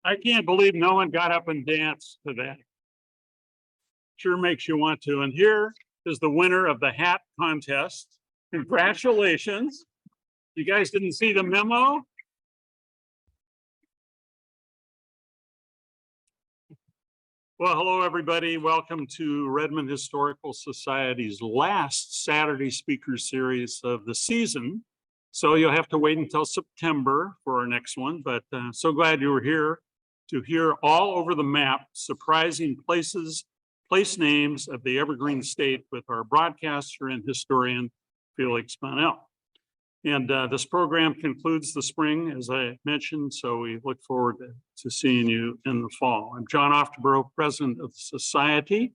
I can't believe no one got up and danced to that. Sure makes you want to. And here is the winner of the hat contest. Congratulations. You guys didn't see the memo? Well, hello, everybody. Welcome to Redmond Historical Society's last Saturday speaker series of the season. So you'll have to wait until September for our next one, but so glad you were here to hear all over the map surprising places, place names of the Evergreen State with our broadcaster and historian, Feliks Banel. And this program concludes the spring, as I mentioned, so we look forward to seeing you in the fall. I'm John Oftebro, president of the Society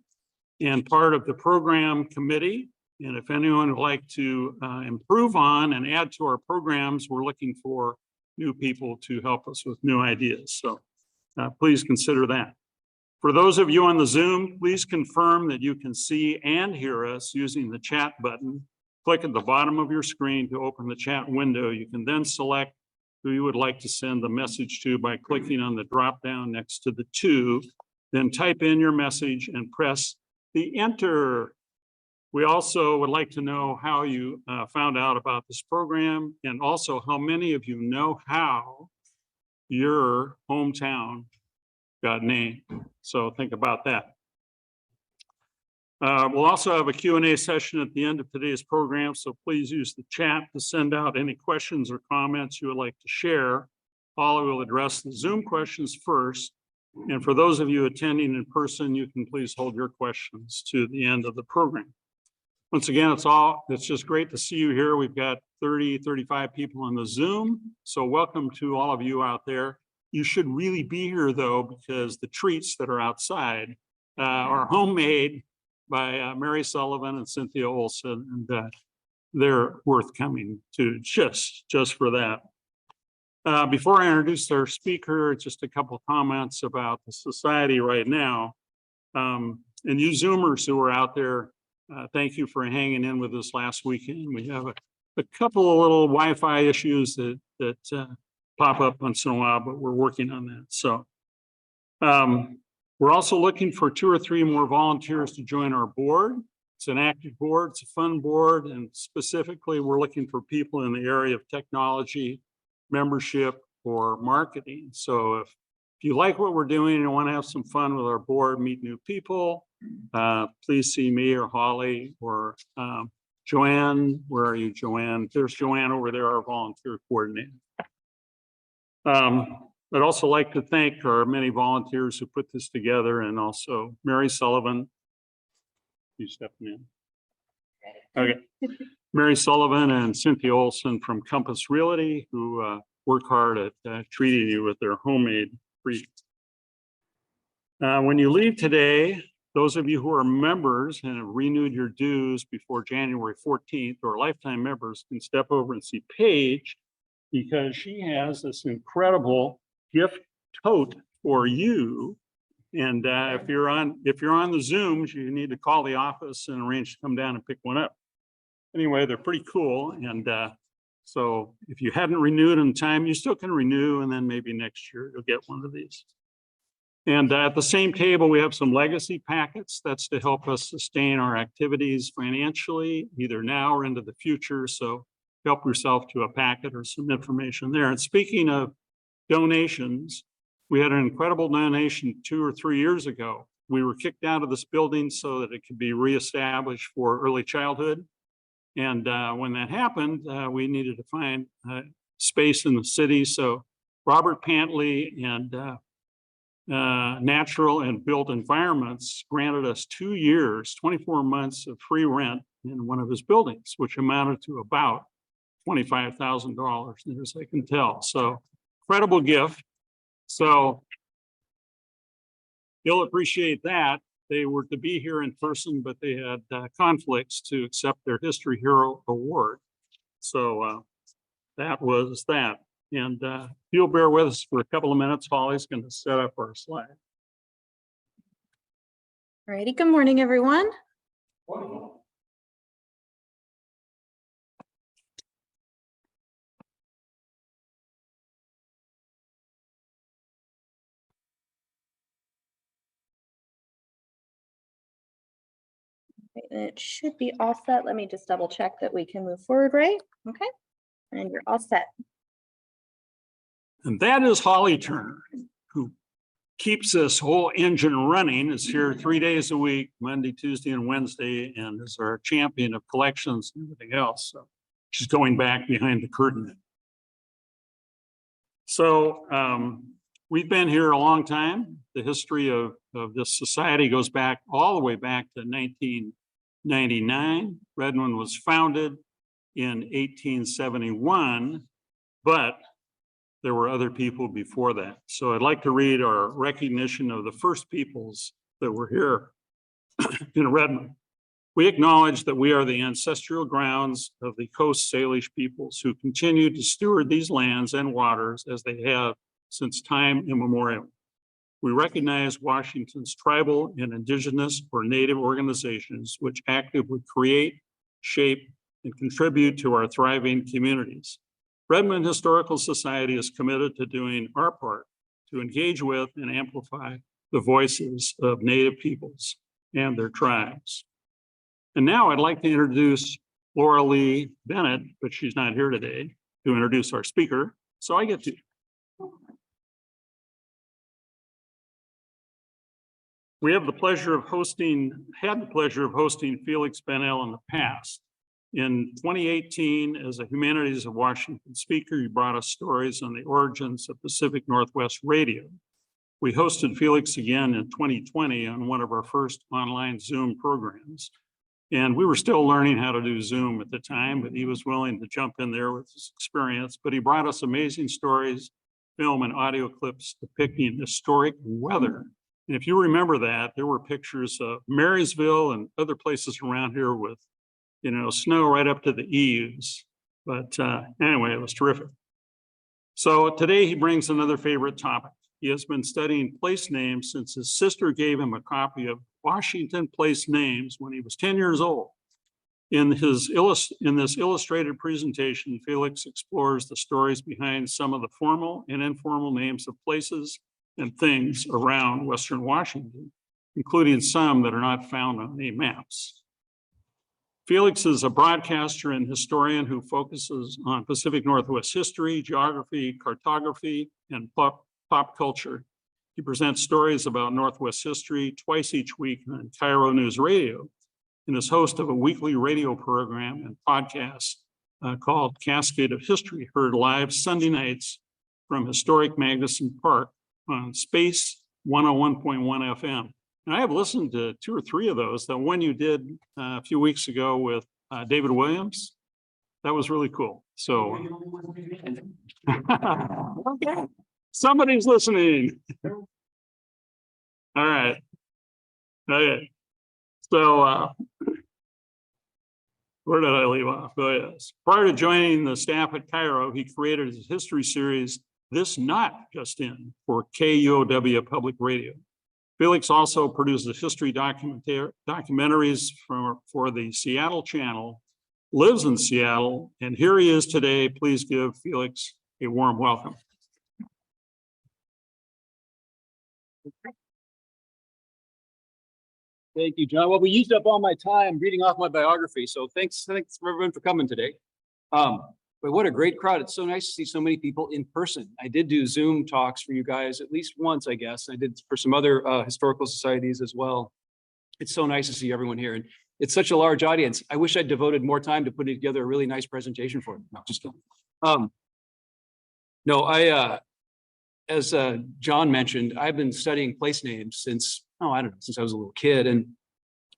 and part of the program committee. And if anyone would like to improve on and add to our programs, we're looking for new people to help us with new ideas. So please consider that. For those of you on the Zoom, please confirm that you can see and hear us using the chat button. Click at the bottom of your screen to open the chat window. You can then select who you would like to send the message to by clicking on the drop down next to the to, then type in your message and press the enter. We also would like to know how you found out about this program and also how many of you know how your hometown got named. So think about that. We'll also have a Q&A session at the end of today's program, so please use the chat to send out any questions or comments you would like to share. Paula will address the Zoom questions first, and for those of you attending in person, you can please hold your questions to the end of the program. Once again, it's just great to see you here. We've got 30, 35 people on the Zoom, so welcome to all of you out there. You should really be here though, because the treats that are outside are homemade by Mary Sullivan and Cynthia Olson, and they're worth coming to just for that. Before I introduce our speaker, just a couple comments about the society right now. And you Zoomers who are out there, thank you for hanging in with us last weekend. We have a couple of little Wi-Fi issues that pop up once in a while, but we're working on that. So We're also looking for 2 or 3 more volunteers to join our board. It's an active board, it's a fun board, and specifically we're looking for people in the area of technology, membership, or marketing. So if you like what we're doing and want to have some fun with our board, meet new people, please see me or Holly or Joanne. Where are you, Joanne? There's Joanne over there, our volunteer coordinator. I'd also like to thank our many volunteers who put this together, and also Mary Sullivan. You stepping in? Okay. Mary Sullivan and Cynthia Olson from Compass Realty, who work hard at treating you with their homemade treats. When you leave today, those of you who are members and have renewed your dues before January 14th or lifetime members can step over and see Paige, because she has this incredible gift tote for you. And if you're on the Zooms, you need to call the office and arrange to come down and pick one up. Anyway, they're pretty cool. And so if you hadn't renewed in time, you still can renew, and then maybe next year you'll get one of these. And at the same table, we have some legacy packets. That's to help us sustain our activities financially, either now or into the future. So help yourself to a packet or some information there. And speaking of donations, we had an incredible donation 2 or 3 years ago. We were kicked out of this building so that it could be reestablished for early childhood. And when that happened, we needed to find space in the city. So Robert Pantley and Natural and Built Environments granted us 2 years, 24 months of free rent in one of his buildings, which amounted to about $25,000, as I can tell. So incredible gift. So you'll appreciate that. They were to be here in person, but they had conflicts to accept their History Hero Award. So that was that. And if you'll bear with us for a couple of minutes, Holly's going to set up our slide. All righty, good morning, everyone. It should be all set. Let me just double check that we can move forward, right? Okay, and you're all set. And that is Holly Turner, who keeps this whole engine running, is here 3 days a week, Monday, Tuesday, and Wednesday, and is our champion of collections and everything else. So she's going back behind the curtain. So we've been here a long time. The history of this society goes back all the way back to 1999. Redmond was founded in 1871, but there were other people before that. So I'd like to read our recognition of the first peoples that were here in Redmond. We acknowledge that we are the ancestral grounds of the Coast Salish peoples who continue to steward these lands and waters as they have since time immemorial. We recognize Washington's tribal and indigenous or native organizations which actively create, shape, and contribute to our thriving communities. Redmond Historical Society is committed to doing our part to engage with and amplify the voices of Native peoples and their tribes. And now I'd like to introduce Laura Lee Bennett, but she's not here today, to introduce our speaker. So I get to. We have the pleasure of hosting, had the pleasure of hosting Feliks Banel in the past. In 2018, as a Humanities of Washington speaker, he brought us stories on the origins of Pacific Northwest Radio. We hosted Feliks again in 2020 on one of our first online Zoom programs. And we were still learning how to do Zoom at the time, but he was willing to jump in there with his experience. But he brought us amazing stories, film and audio clips depicting historic weather. And if you remember that, there were pictures of Marysville and other places around here with, you know, snow right up to the eaves. But anyway, it was terrific. So today he brings another favorite topic. He has been studying place names since his sister gave him a copy of Washington Place Names when he was 10 years old. In this illustrated presentation, Feliks explores the stories behind some of the formal and informal names of places and things around Western Washington, including some that are not found on the maps. Feliks is a broadcaster and historian who focuses on Pacific Northwest history, geography, cartography, and pop culture. He presents stories about Northwest history twice each week on Cairo News Radio, and is host of a weekly radio program and podcast called Cascade of History, heard live Sunday nights from historic Magnuson Park on Space 101.1 FM. And I have listened to 2 or 3 of those. The one you did a few weeks ago with David Williams, that was really cool. So somebody's listening. All right. Okay. So where did I leave off? Oh, yes. Prior to joining the staff at Cairo, he created his history series, This Not Just In, for KUOW Public Radio. Feliks also produces history documentaries for the Seattle channel, lives in Seattle, and here he is today. Please give Feliks a warm welcome. Thank you, John. Well, we used up all my time reading off my biography, so thanks for everyone for coming today. But what a great crowd. It's so nice to see so many people in person. I did do Zoom talks for you guys at least once, I guess. I did for some other historical societies as well. It's so nice to see everyone here. And it's such a large audience. I wish I'd devoted more time to putting together a really nice presentation for them. No, just kidding. As John mentioned, I've been studying place names since, I don't know, since I was a little kid. And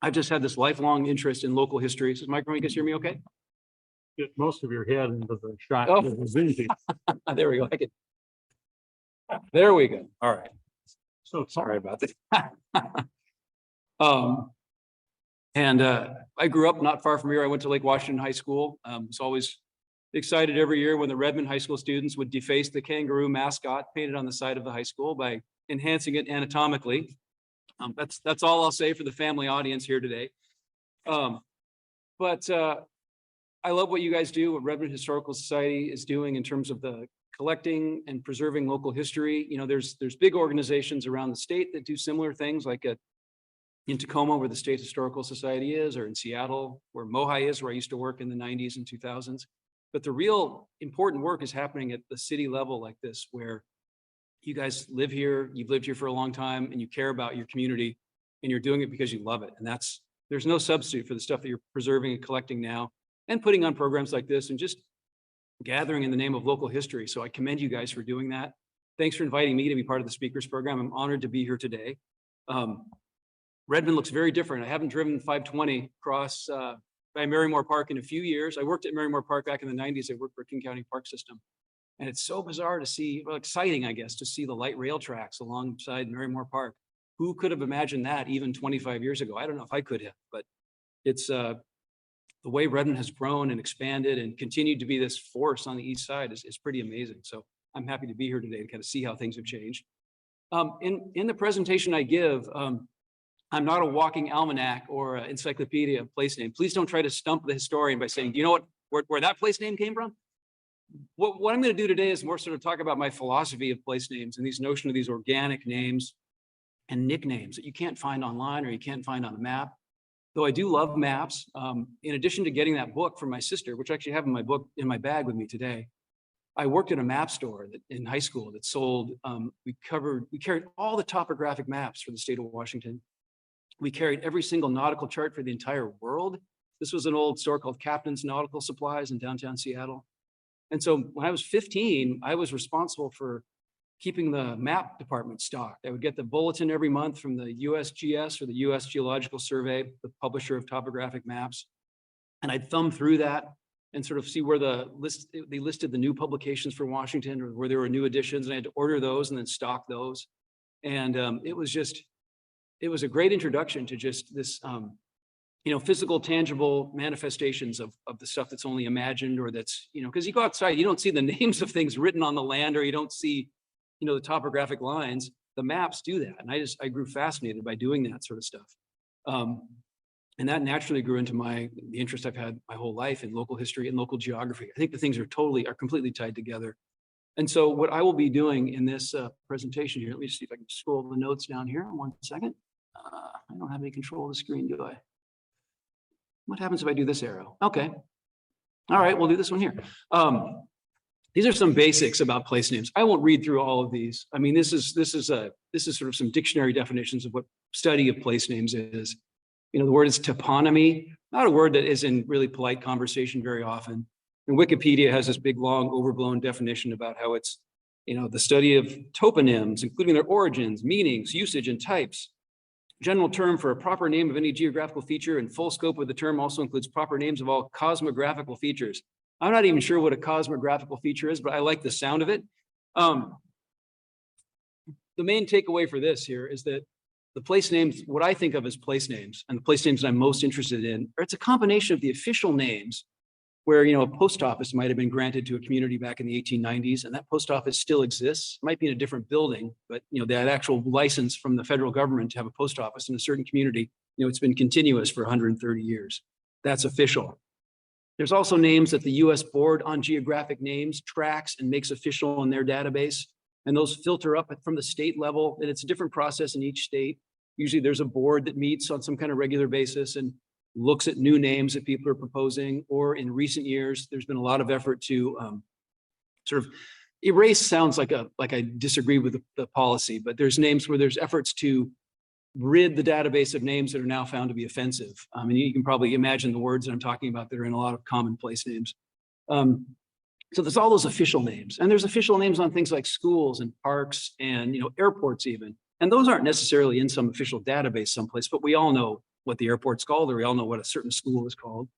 I've just had this lifelong interest in local history. Does Mike, you guys hear me okay? Get most of your head into the shot. Oh. There we go. There we go. All right. So Sorry about that. I grew up not far from here. I went to Lake Washington High School. Was always excited every year when the Redmond High School students would deface the kangaroo mascot painted on the side of the high school by enhancing it anatomically. That's all I'll say for the family audience here today. I love what you guys do, what Redmond Historical Society is doing in terms of the collecting and preserving local history. You know, there's big organizations around the state that do similar things, like in Tacoma, where the State Historical Society is, or in Seattle, where MOHI is, where I used to work in the 90s and 2000s. But the real important work is happening at the city level like this, where you guys live here, you've lived here for a long time, and you care about your community, and you're doing it because you love it. And there's no substitute for the stuff that you're preserving and collecting now, and putting on programs like this, and just gathering in the name of local history. So I commend you guys for doing that. Thanks for inviting me to be part of the speakers program. I'm honored to be here today. Redmond looks very different. I haven't driven 520 across by Merrimore Park in a few years. I worked at Merrimore Park back in the 90s. I worked for King County Park System. And it's so bizarre to see, well, exciting, I guess, to see the light rail tracks alongside Merrimore Park. Who could have imagined that even 25 years ago? I don't know if I could have, but it's the way Redmond has grown and expanded and continued to be this force on the east side is pretty amazing. So I'm happy to be here today to kind of see how things have changed. In the presentation I give, I'm not a walking almanac or encyclopedia of place name. Please don't try to stump the historian by saying, do you know where that place name came from? What I'm going to do today is more sort of talk about my philosophy of place names and these notion of these organic names and nicknames that you can't find online or you can't find on a map. Though I do love maps. In addition to getting that book from my sister, which I actually have in my bag with me today, I worked at a map store in high school that sold, we carried all the topographic maps for the state of Washington. We carried every single nautical chart for the entire world. This was an old store called Captain's Nautical Supplies in downtown Seattle. And so when I was 15, I was responsible for keeping the map department stocked. I would get the bulletin every month from the USGS, or the US Geological Survey, the publisher of topographic maps. And I'd thumb through that and sort of see where they listed the new publications for Washington, or where there were new editions, and I had to order those and then stock those. And it was a great introduction to just this, physical, tangible manifestations of the stuff that's only imagined, or that's, because you go outside, you don't see the names of things written on the land, or you don't see, the topographic lines. The maps do that. And I grew fascinated by doing that sort of stuff. And that naturally grew into the interest I've had my whole life in local history and local geography. I think the things are completely tied together. And so what I will be doing in this presentation here, let me see if I can scroll the notes down here. 1 second. I don't have any control of the screen, do I? What happens if I do this arrow? Okay. All right, we'll do this one here. These are some basics about place names. I won't read through all of these. I mean, this is sort of some dictionary definitions of what study of place names is. You know, the word is toponymy, not a word that is in really polite conversation very often. And Wikipedia has this big, long, overblown definition about how it's, you know, the study of toponyms, including their origins, meanings, usage, and types. General term for a proper name of any geographical feature, and full scope of the term also includes proper names of all cosmographical features. I'm not even sure what a cosmographical feature is, but I like the sound of it. The main takeaway for this here is that the place names, what I think of as place names, and the place names that I'm most interested in, are it's a combination of the official names where, you know, a post office might have been granted to a community back in the 1890s, and that post office still exists. It might be in a different building, but, you know, that actual license from the federal government to have a post office in a certain community, you know, it's been continuous for 130 years. That's official. There's also names that the U.S. Board on Geographic Names tracks and makes official in their database. And those filter up from the state level, and it's a different process in each state. Usually there's a board that meets on some kind of regular basis and looks at new names that people are proposing, or in recent years, there's been a lot of effort to sort of erase sounds like I disagree with the policy, but there's names where there's efforts to rid the database of names that are now found to be offensive. And you can probably imagine the words that I'm talking about that are in a lot of common place names. So there's all those official names, and there's official names on things like schools and parks and, you know, airports even. And those aren't necessarily in some official database someplace, but we all know what the airport's called, or we all know what a certain school is called.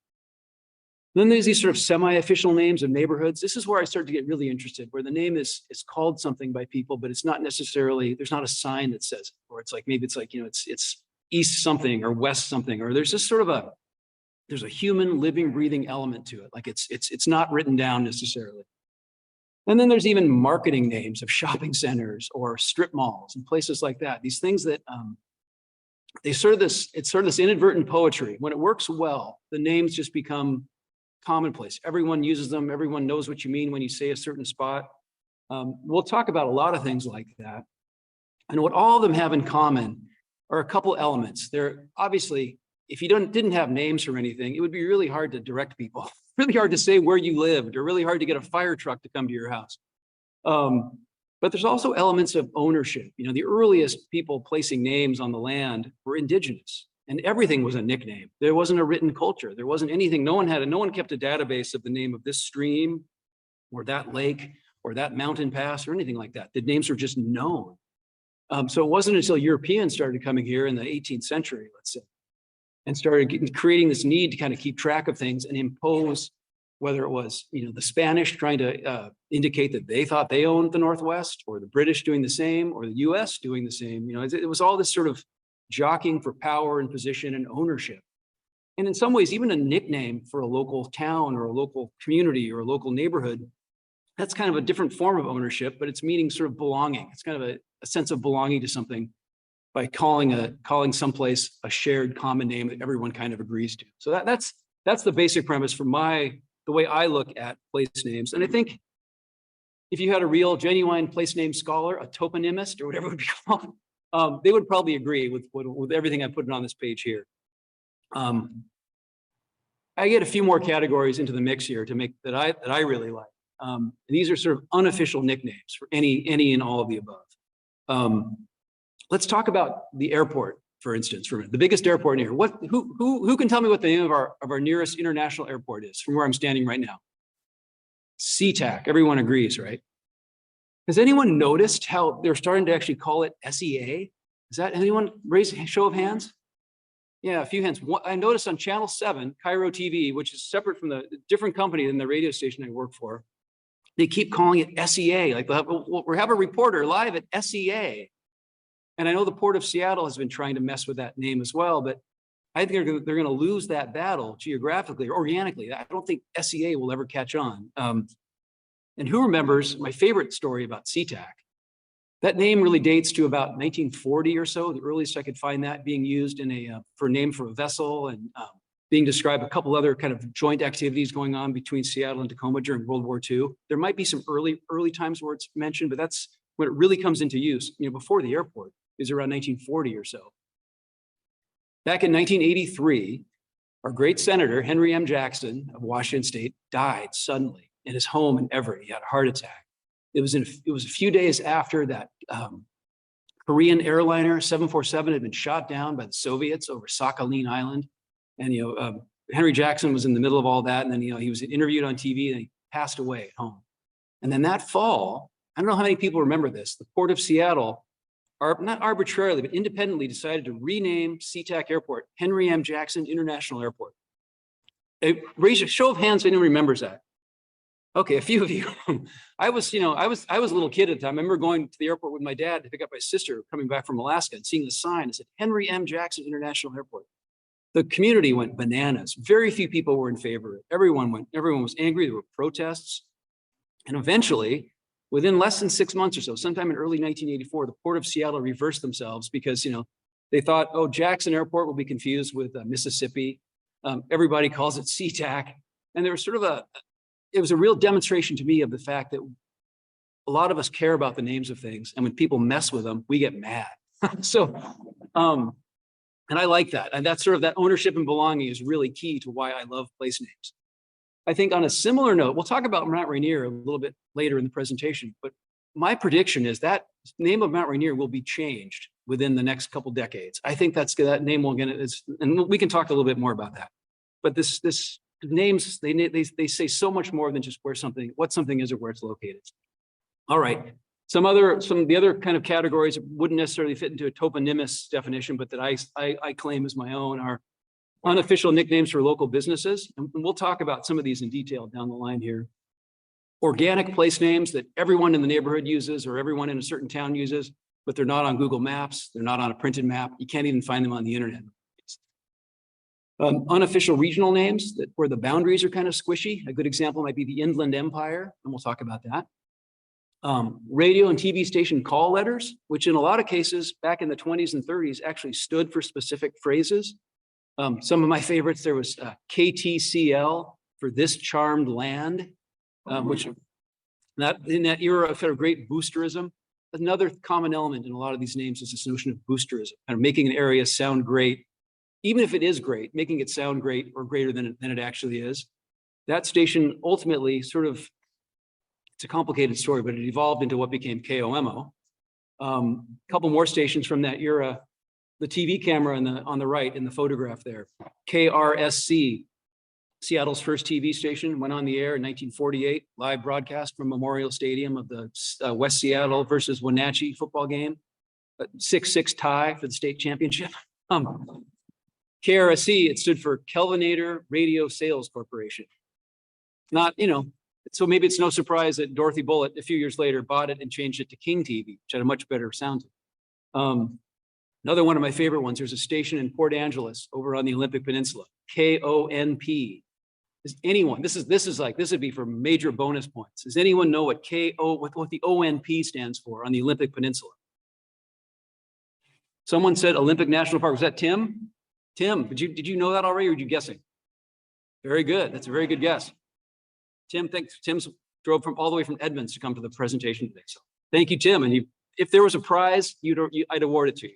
Then there's these sort of semi-official names of neighborhoods. This is where I start to get really interested, where the name is called something by people, but it's not necessarily, there's not a sign that says it, or it's like, maybe it's like, you know, it's east something or west something, or there's just sort of there's a human living, breathing element to it. Like it's not written down necessarily. And then there's even marketing names of shopping centers or strip malls and places like that. These things that it's sort of this inadvertent poetry. When it works well, the names just become commonplace. Everyone uses them. Everyone knows what you mean when you say a certain spot. We'll talk about a lot of things like that. And what all of them have in common are a couple elements. They're obviously, if you didn't have names or anything, it would be really hard to direct people, really hard to say where you lived, or really hard to get a fire truck to come to your house. But there's also elements of ownership. You know, the earliest people placing names on the land were indigenous, and everything was a nickname. There wasn't a written culture. There wasn't anything. No one kept a database of the name of this stream or that lake or that mountain pass or anything like that. The names were just known. So it wasn't until Europeans started coming here in the 18th century, let's say, and started creating this need to kind of keep track of things and impose, whether it was, you know, the Spanish trying to indicate that they thought they owned the Northwest, or the British doing the same, or the US doing the same. You know, it was all this sort of jockeying for power and position and ownership. And in some ways, even a nickname for a local town or a local community or a local neighborhood, that's kind of a different form of ownership, but it's meaning sort of belonging. It's kind of a sense of belonging to something by calling someplace a shared common name that everyone kind of agrees to. So that's the basic premise for the way I look at place names. And I think if you had a real genuine place name scholar, a toponymist, or whatever it would be called, they would probably agree with everything I put on this page here. I get a few more categories into the mix here to make that I really like. These are sort of unofficial nicknames for any and all of the above. Let's talk about the airport, for instance, for a minute. The biggest airport here. Who can tell me what the name of our nearest international airport is from where I'm standing right now? SeaTac. Everyone agrees, right? Has anyone noticed how they're starting to actually call it SEA? Is that anyone raise a show of hands? Yeah, a few hands. I noticed on Channel 7, Cairo TV, which is separate from the different company than the radio station I work for, they keep calling it SEA. Like we have a reporter live at SEA. And I know the Port of Seattle has been trying to mess with that name as well, but I think they're going to lose that battle geographically or organically. I don't think SEA will ever catch on. And who remembers my favorite story about SeaTac? That name really dates to about 1940 or so, the earliest I could find that being used in for a name for a vessel. And being described, a couple other kind of joint activities going on between Seattle and Tacoma during World War II. There might be some early times where it's mentioned, but that's when it really comes into use, before the airport is around 1940 or so. Back in 1983, our great senator, Henry M. Jackson of Washington State, died suddenly in his home in Everett. He had a heart attack. It was a few days after that Korean airliner 747 had been shot down by the Soviets over Sakhalin Island. And, Henry Jackson was in the middle of all that. And then, he was interviewed on TV and he passed away at home. And then that fall, I don't know how many people remember this, the Port of Seattle, not arbitrarily, but independently decided to rename SeaTac Airport Henry M. Jackson International Airport. Raise a show of hands if anyone remembers that. Okay, a few of you. I was a little kid at the time. I remember going to the airport with my dad to pick up my sister coming back from Alaska and seeing the sign that said Henry M. Jackson International Airport. The community went bananas. Very few people were in favor of it. Everyone was angry. There were protests. And eventually, within less than 6 months or so, sometime in early 1984, the Port of Seattle reversed themselves because, they thought, oh, Jackson Airport will be confused with Mississippi. Everybody calls it SeaTac. And there was it was a real demonstration to me of the fact that a lot of us care about the names of things. And when people mess with them, we get mad. And I like that. And that's that ownership and belonging is really key to why I love place names. I think on a similar note, we'll talk about Mount Rainier a little bit later in the presentation, but my prediction is that name of Mount Rainier will be changed within the next couple decades. I think that name will and we can talk a little bit more about that. But this names, they say so much more than just what something is or where it's located. All right. Some of the other kind of categories that wouldn't necessarily fit into a toponymous definition, but that I claim as my own are unofficial nicknames for local businesses. And we'll talk about some of these in detail down the line here. Organic place names that everyone in the neighborhood uses or everyone in a certain town uses, but they're not on Google Maps. They're not on a printed map. You can't even find them on the internet. Unofficial regional names where the boundaries are kind of squishy. A good example might be the Inland Empire, and we'll talk about that. Radio and TV station call letters, which in a lot of cases back in the 20s and 30s actually stood for specific phrases. Some of my favorites, there was KTCL for this charmed land, which in that era of kind of great boosterism. Another common element in a lot of these names is this notion of boosterism, kind of making an area sound great, even if it is great, making it sound great or greater than it actually is. That station ultimately it's a complicated story, but it evolved into what became KOMO. A couple more stations from that era, the TV camera on the right in the photograph there, KRSC, Seattle's first TV station, went on the air in 1948, live broadcast from Memorial Stadium of the West Seattle versus Wenatchee football game, 6-6 tie for the state championship. KRSC, it stood for Kelvinator Radio Sales Corporation. So maybe it's no surprise that Dorothy Bullitt, a few years later, bought it and changed it to King TV, which had a much better sound. Another one of my favorite ones, there's a station in Port Angeles over on the Olympic Peninsula, KONP. Does anyone, this would be for major bonus points. Does anyone know what what the ONP stands for on the Olympic Peninsula? Someone said Olympic National Park. Was that Tim? Tim, did you know that already, or were you guessing? Very good. That's a very good guess. Tim, thanks. Tim's drove all the way from Edmonds to come to the presentation today. So thank you, Tim. And if there was a prize, I'd award it to you.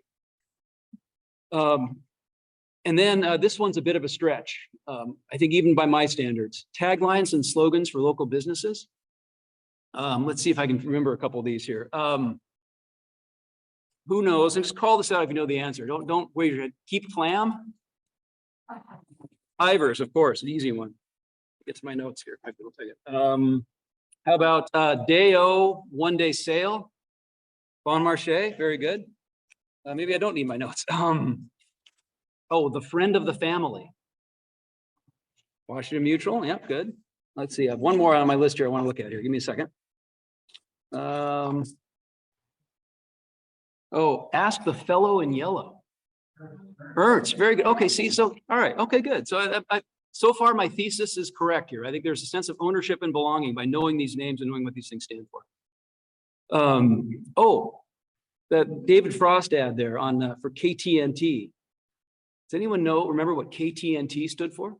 And then this one's a bit of a stretch. I think even by my standards, taglines and slogans for local businesses. Let's see if I can remember a couple of these here. Who knows? And just call this out if you know the answer. Don't wait your head. Keep clam. Ivers, of course, an easy one. Get to my notes here. I'll tell you. How about Day-O, one-day sale? Bon Marché, very good. Maybe I don't need my notes. Oh, the friend of the family. Washington Mutual, yep, good. Let's see, I have one more on my list here I want to look at here. Give me a second. Oh, ask the fellow in yellow. Ernst, very good. Okay, see, so, all right, okay, good. So so far my thesis is correct here. I think there's a sense of ownership and belonging by knowing these names and knowing what these things stand for. Oh, that David Frost ad there on for KTNT. Does anyone remember what KTNT stood for?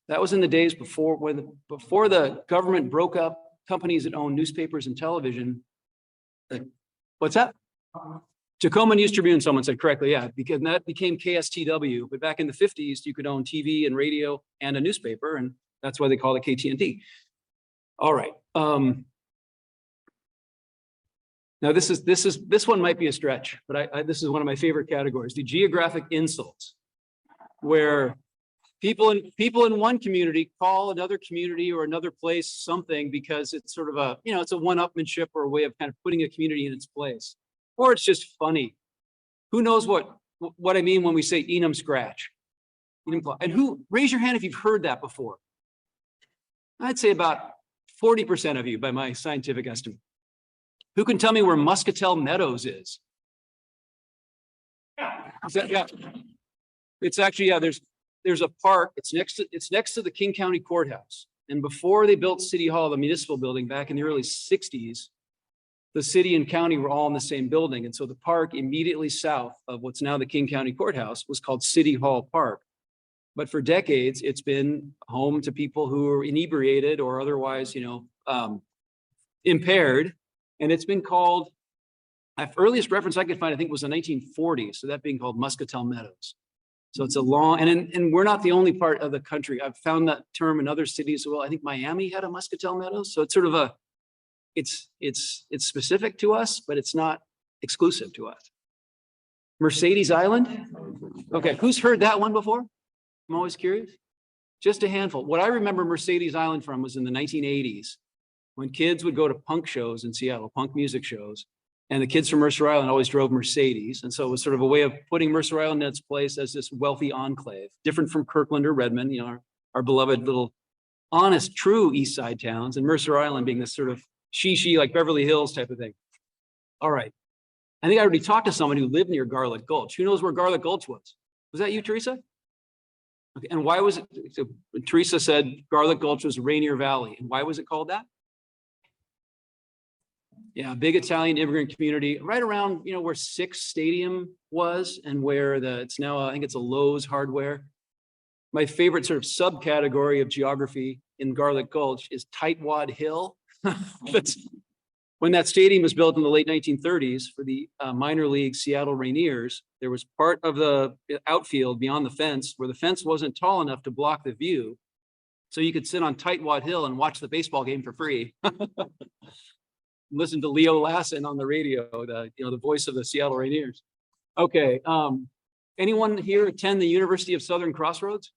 That was in the days before before the government broke up companies that owned newspapers and television. What's that? Tacoma News Tribune, someone said correctly, yeah, because that became KSTW. But back in the 50s, you could own TV and radio and a newspaper, and that's why they call it KTNT. All right. Now this one might be a stretch, but this is one of my favorite categories: the geographic insults, where people in one community call another community or another place something because it's sort of a, it's a one-upmanship or a way of kind of putting a community in its place, or it's just funny. Who knows what I mean when we say Enum scratch? And raise your hand if you've heard that before. I'd say about 40% of you by my scientific estimate. Who can tell me where Muscatel Meadows is? Yeah. It's actually, yeah, there's a park. It's next to the King County Courthouse. And before they built City Hall, the municipal building back in the early 60s, the city and county were all in the same building. And so the park immediately south of what's now the King County Courthouse was called City Hall Park. But for decades, it's been home to people who are inebriated or otherwise, impaired. And it's been called, the earliest reference I could find, I think, was the 1940s. So that being called Muscatel Meadows. So it's a long, and we're not the only part of the country. I've found that term in other cities as well. I think Miami had a Muscatel Meadows. So it's sort of it's specific to us, but it's not exclusive to us. Mercedes Island. Okay, who's heard that one before? I'm always curious. Just a handful. What I remember Mercedes Island from was in the 1980s, when kids would go to punk shows in Seattle, punk music shows, and the kids from Mercer Island always drove Mercedes. And so it was sort of a way of putting Mercer Island in its place as this wealthy enclave, different from Kirkland or Redmond, our beloved little honest, true East Side towns, and Mercer Island being this sort of she like Beverly Hills type of thing. All right. I think I already talked to someone who lived near Garlic Gulch. Who knows where Garlic Gulch was? Was that you, Teresa? Okay. And why was it? So Teresa said Garlic Gulch was Rainier Valley. And why was it called that? Yeah, big Italian immigrant community right around, where Six Stadium was and where it's now, I think it's a Lowe's Hardware. My favorite sort of subcategory of geography in Garlic Gulch is Tightwad Hill. When that stadium was built in the late 1930s for the minor league Seattle Rainiers, there was part of the outfield beyond the fence where the fence wasn't tall enough to block the view. So you could sit on Tightwad Hill and watch the baseball game for free. Listen to Leo Lassen on the radio, the voice of the Seattle Rainiers. Okay. Anyone here attend the University of Southern Crossroads?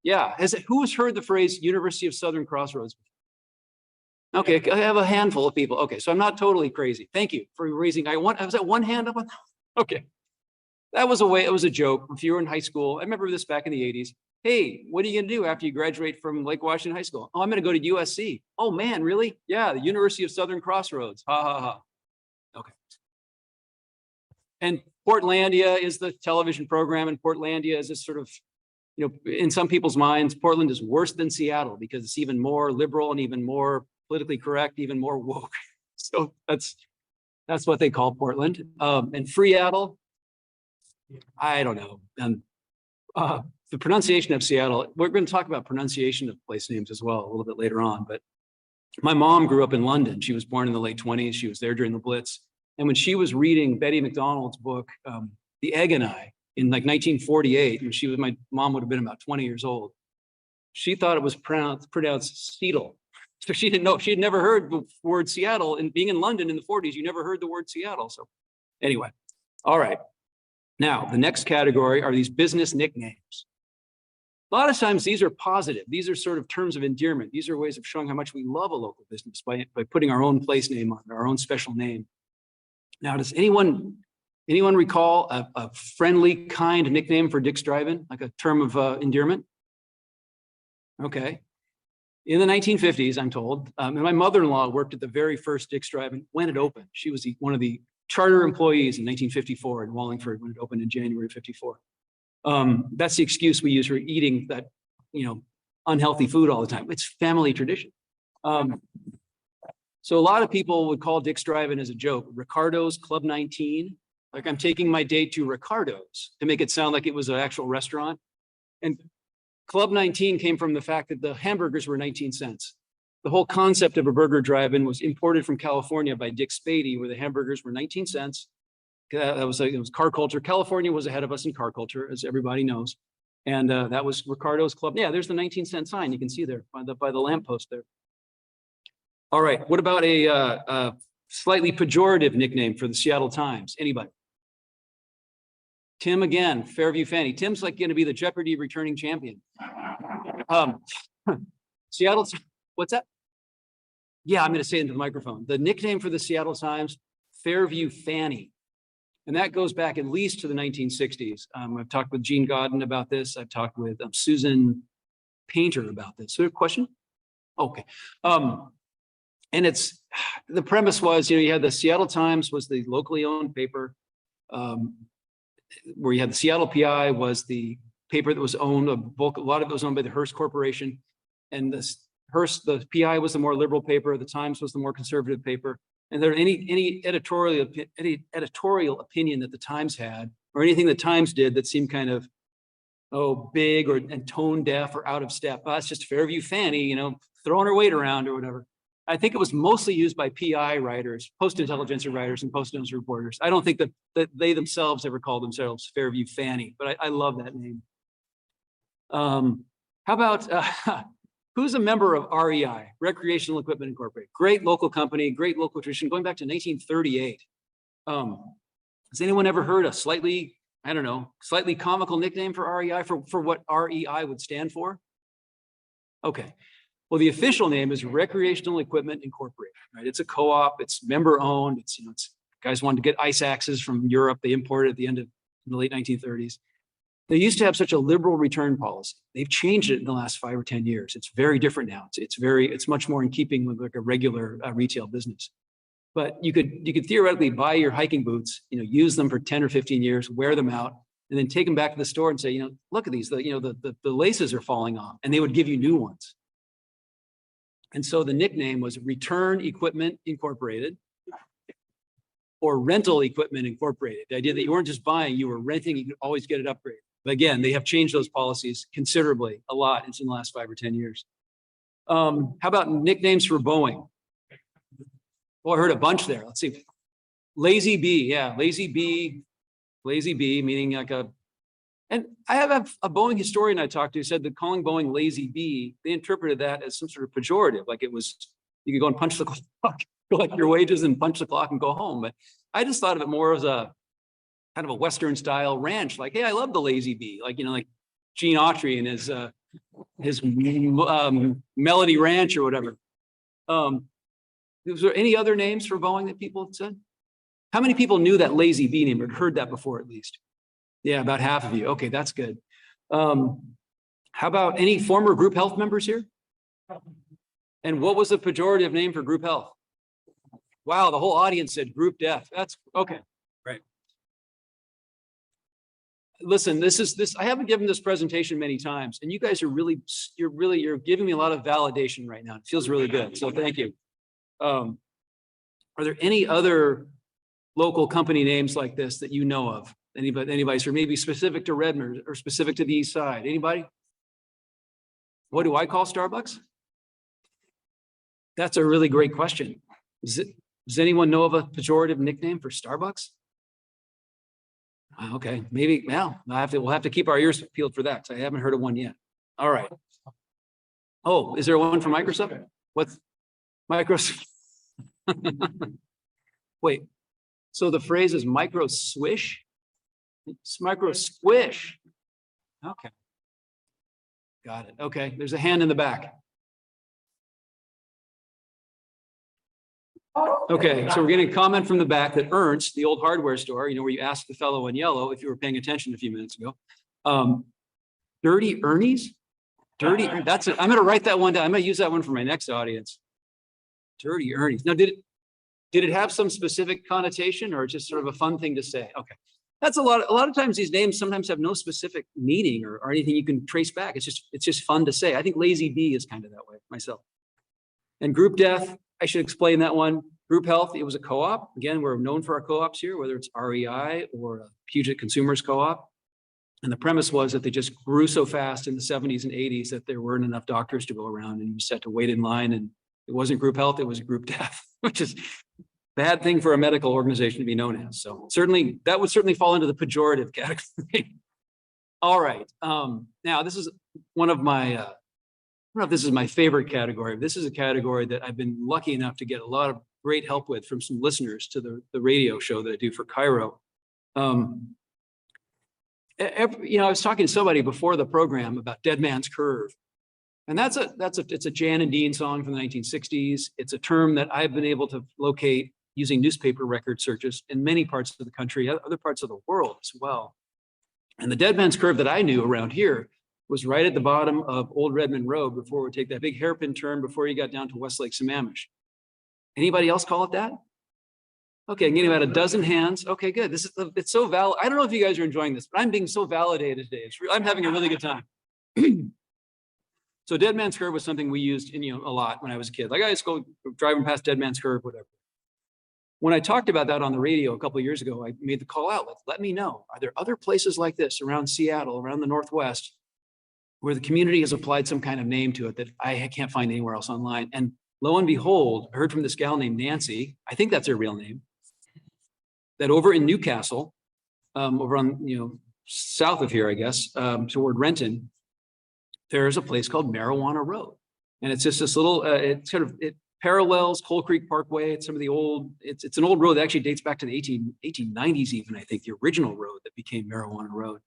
Yeah. Who has heard the phrase University of Southern Crossroads? Okay, I have a handful of people. Okay, so I'm not totally crazy. Thank you for raising. Was that one hand up? Okay. That was it was a joke. If you were in high school, I remember this back in the 80s. Hey, what are you going to do after you graduate from Lake Washington High School? Oh, I'm going to go to USC. Oh man, really? Yeah, the University of Southern Crossroads. Ha ha ha. Okay. And Portlandia is the television program, and Portlandia is this sort of, in some people's minds, Portland is worse than Seattle because it's even more liberal and even more politically correct, even more woke. So that's what they call Portland. And Freeattle, I don't know. And the pronunciation of Seattle, we're going to talk about pronunciation of place names as well a little bit later on. But my mom grew up in London. She was born in the late 20s. She was there during the Blitz. And when she was reading Betty McDonald's book, The Egg and I, in like 1948, and my mom would have been about 20 years old, she thought it was pronounced Seattle. So she didn't know. She had never heard the word Seattle, and being in London in the 40s, you never heard the word Seattle. So anyway, all right. Now, the next category are these business nicknames. A lot of times these are positive. These are sort of terms of endearment. These are ways of showing how much we love a local business by putting our own place name on it, our own special name. Now, does anyone recall a friendly, kind nickname for Dick's Drive-In, like a term of endearment? Okay. In the 1950s, I'm told, and my mother-in-law worked at the very first Dick's Drive-In when it opened. She was one of the charter employees in 1954 in Wallingford when it opened in January of 54. That's the excuse we use for eating that, unhealthy food all the time. It's family tradition. So a lot of people would call Dick's Drive-In as a joke. Ricardo's Club 19, Like I'm taking my date to Ricardo's to make it sound like it was an actual restaurant. And Club 19 came from the fact that the hamburgers were 19 cents. The whole concept of a burger drive-in was imported from California by Dick Spady, where the hamburgers were 19 cents. That was like, it was car culture. California was ahead of us in car culture, as everybody knows. And that was Ricardo's Club. Yeah, there's the 19-cent sign you can see there by the lamppost there. All right, what about a slightly pejorative nickname for the Seattle Times? Anybody? Tim again, Fairview Fanny. Tim's like going to be the Jeopardy returning champion. Seattle, what's that? Yeah, I'm going to say it into the microphone. The nickname for the Seattle Times, Fairview Fanny. And that goes back at least to the 1960s. I've talked with Gene Godden about this. I've talked with Susan Painter about this. Is there a question? Okay. And it's, the premise was, you had the Seattle Times was the locally owned paper, where you had the Seattle PI was the paper that was owned, a lot of it was owned by the Hearst Corporation. And the PI was the more liberal paper, the Times was the more conservative paper. And there any editorial opinion that the Times had, or anything the Times did that seemed kind of, big and tone deaf or out of step. That's just Fairview Fanny, throwing her weight around or whatever. I think it was mostly used by PI writers, post-intelligentsia writers and post-intelligentsia reporters. I don't think that they themselves ever called themselves Fairview Fanny, but I love that name. How about, who's a member of REI, Recreational Equipment Incorporated? Great local company, great local tradition, going back to 1938. Has anyone ever heard a slightly comical nickname for REI, for what REI would stand for? Okay. Well, the official name is Recreational Equipment Incorporated, right? It's a co-op, it's member owned. It's guys wanted to get ice axes from Europe. They imported at the end of the late 1930s. They used to have such a liberal return policy. They've changed it in the last 5 or 10 years. It's very different now. It's much more in keeping with like a regular retail business. But you could theoretically buy your hiking boots, use them for 10 or 15 years, wear them out, and then take them back to the store and say, look at these, the laces are falling off, and they would give you new ones. And so the nickname was Return Equipment Incorporated or Rental Equipment Incorporated. The idea that you weren't just buying, you were renting, you could always get it upgraded. But again, they have changed those policies considerably, a lot. It's in the last 5 or 10 years. How about nicknames for Boeing? Well, I heard a bunch there. Let's see. Lazy Bee, yeah, Lazy Bee, meaning like and I have a Boeing historian I talked to who said that calling Boeing Lazy Bee, they interpreted that as some sort of pejorative, like it was, you could go and punch the clock, collect your wages and punch the clock and go home. But I just thought of it more as a kind of a Western style ranch, like, hey, I love the Lazy Bee, like, like Gene Autry and his Melody Ranch or whatever. Was there any other names for Boeing that people had said? How many people knew that Lazy Bee name or heard that before at least? Yeah, about half of you. Okay, that's good. How about any former group health members here? And what was the pejorative name for group health? Wow, the whole audience said group death. That's okay, right. Listen, I haven't given this presentation many times, and you guys are you're giving me a lot of validation right now. It feels really good, so thank you. Are there any other local company names like this that you know of? Anybody, or maybe specific to Redmond or specific to the East Side? Anybody? What do I call Starbucks? That's a really great question. Does anyone know of a pejorative nickname for Starbucks? Okay, maybe now we'll have to keep our ears peeled for that. I haven't heard of one yet. All right. Oh, is there one for Microsoft? What's Microsoft? Wait, so the phrase is micro swish? It's micro squish. Okay. Got it. Okay, there's a hand in the back. Okay, so we're getting a comment from the back that Ernst, the old hardware store, where you asked the fellow in yellow if you were paying attention a few minutes ago. Dirty Ernie's? That's it. I'm going to write that one down. I'm going to use that one for my next audience. Dirty Ernie's. Now, did it have some specific connotation or just sort of a fun thing to say? Okay. That's a lot of times these names sometimes have no specific meaning or anything you can trace back. It's just fun to say. I think Lazy Bee is kind of that way myself. And group death, I should explain that one. Group health, it was a co-op. Again, we're known for our co-ops here, whether it's REI or Puget Consumers Co-op. And the premise was that they just grew so fast in the 70s and 80s that there weren't enough doctors to go around, and you just had to wait in line. And it wasn't group health, it was group death, which is a bad thing for a medical organization to be known as. So certainly that would certainly fall into the pejorative category. All right. Now this is one of my, I don't know if this is my favorite category. This is a category that I've been lucky enough to get a lot of great help with from some listeners to the radio show that I do for Cairo. You know, I was talking to somebody before the program about Dead Man's Curve. And it's a Jan and Dean song from the 1960s. It's a term that I've been able to locate using newspaper record searches in many parts of the country, other parts of the world as well. And the Dead Man's Curve that I knew around here was right at the bottom of Old Redmond Road before we take that big hairpin turn before you got down to Westlake Sammamish. Anybody else call it that? Okay, I'm getting about a dozen hands. Okay, good. It's so valid. I don't know if you guys are enjoying this, but I'm being so validated today. I'm having a really good time. So Dead Man's Curve was something we used a lot when I was a kid. Like I just go driving past Dead Man's Curve, whatever. When I talked about that on the radio a couple of years ago, I made the call out. Let me know. Are there other places like this around Seattle, around the Northwest, where the community has applied some kind of name to it that I can't find anywhere else online? And lo and behold, I heard from this gal named Nancy. I think that's her real name. That over in Newcastle, over on, south of here, I guess, toward Renton, there's a place called Marijuana Road. And it's just this little, it parallels Coal Creek Parkway. It's some of the old, it's an old road that actually dates back to the 1890s even, I think, the original road that became Marijuana Road.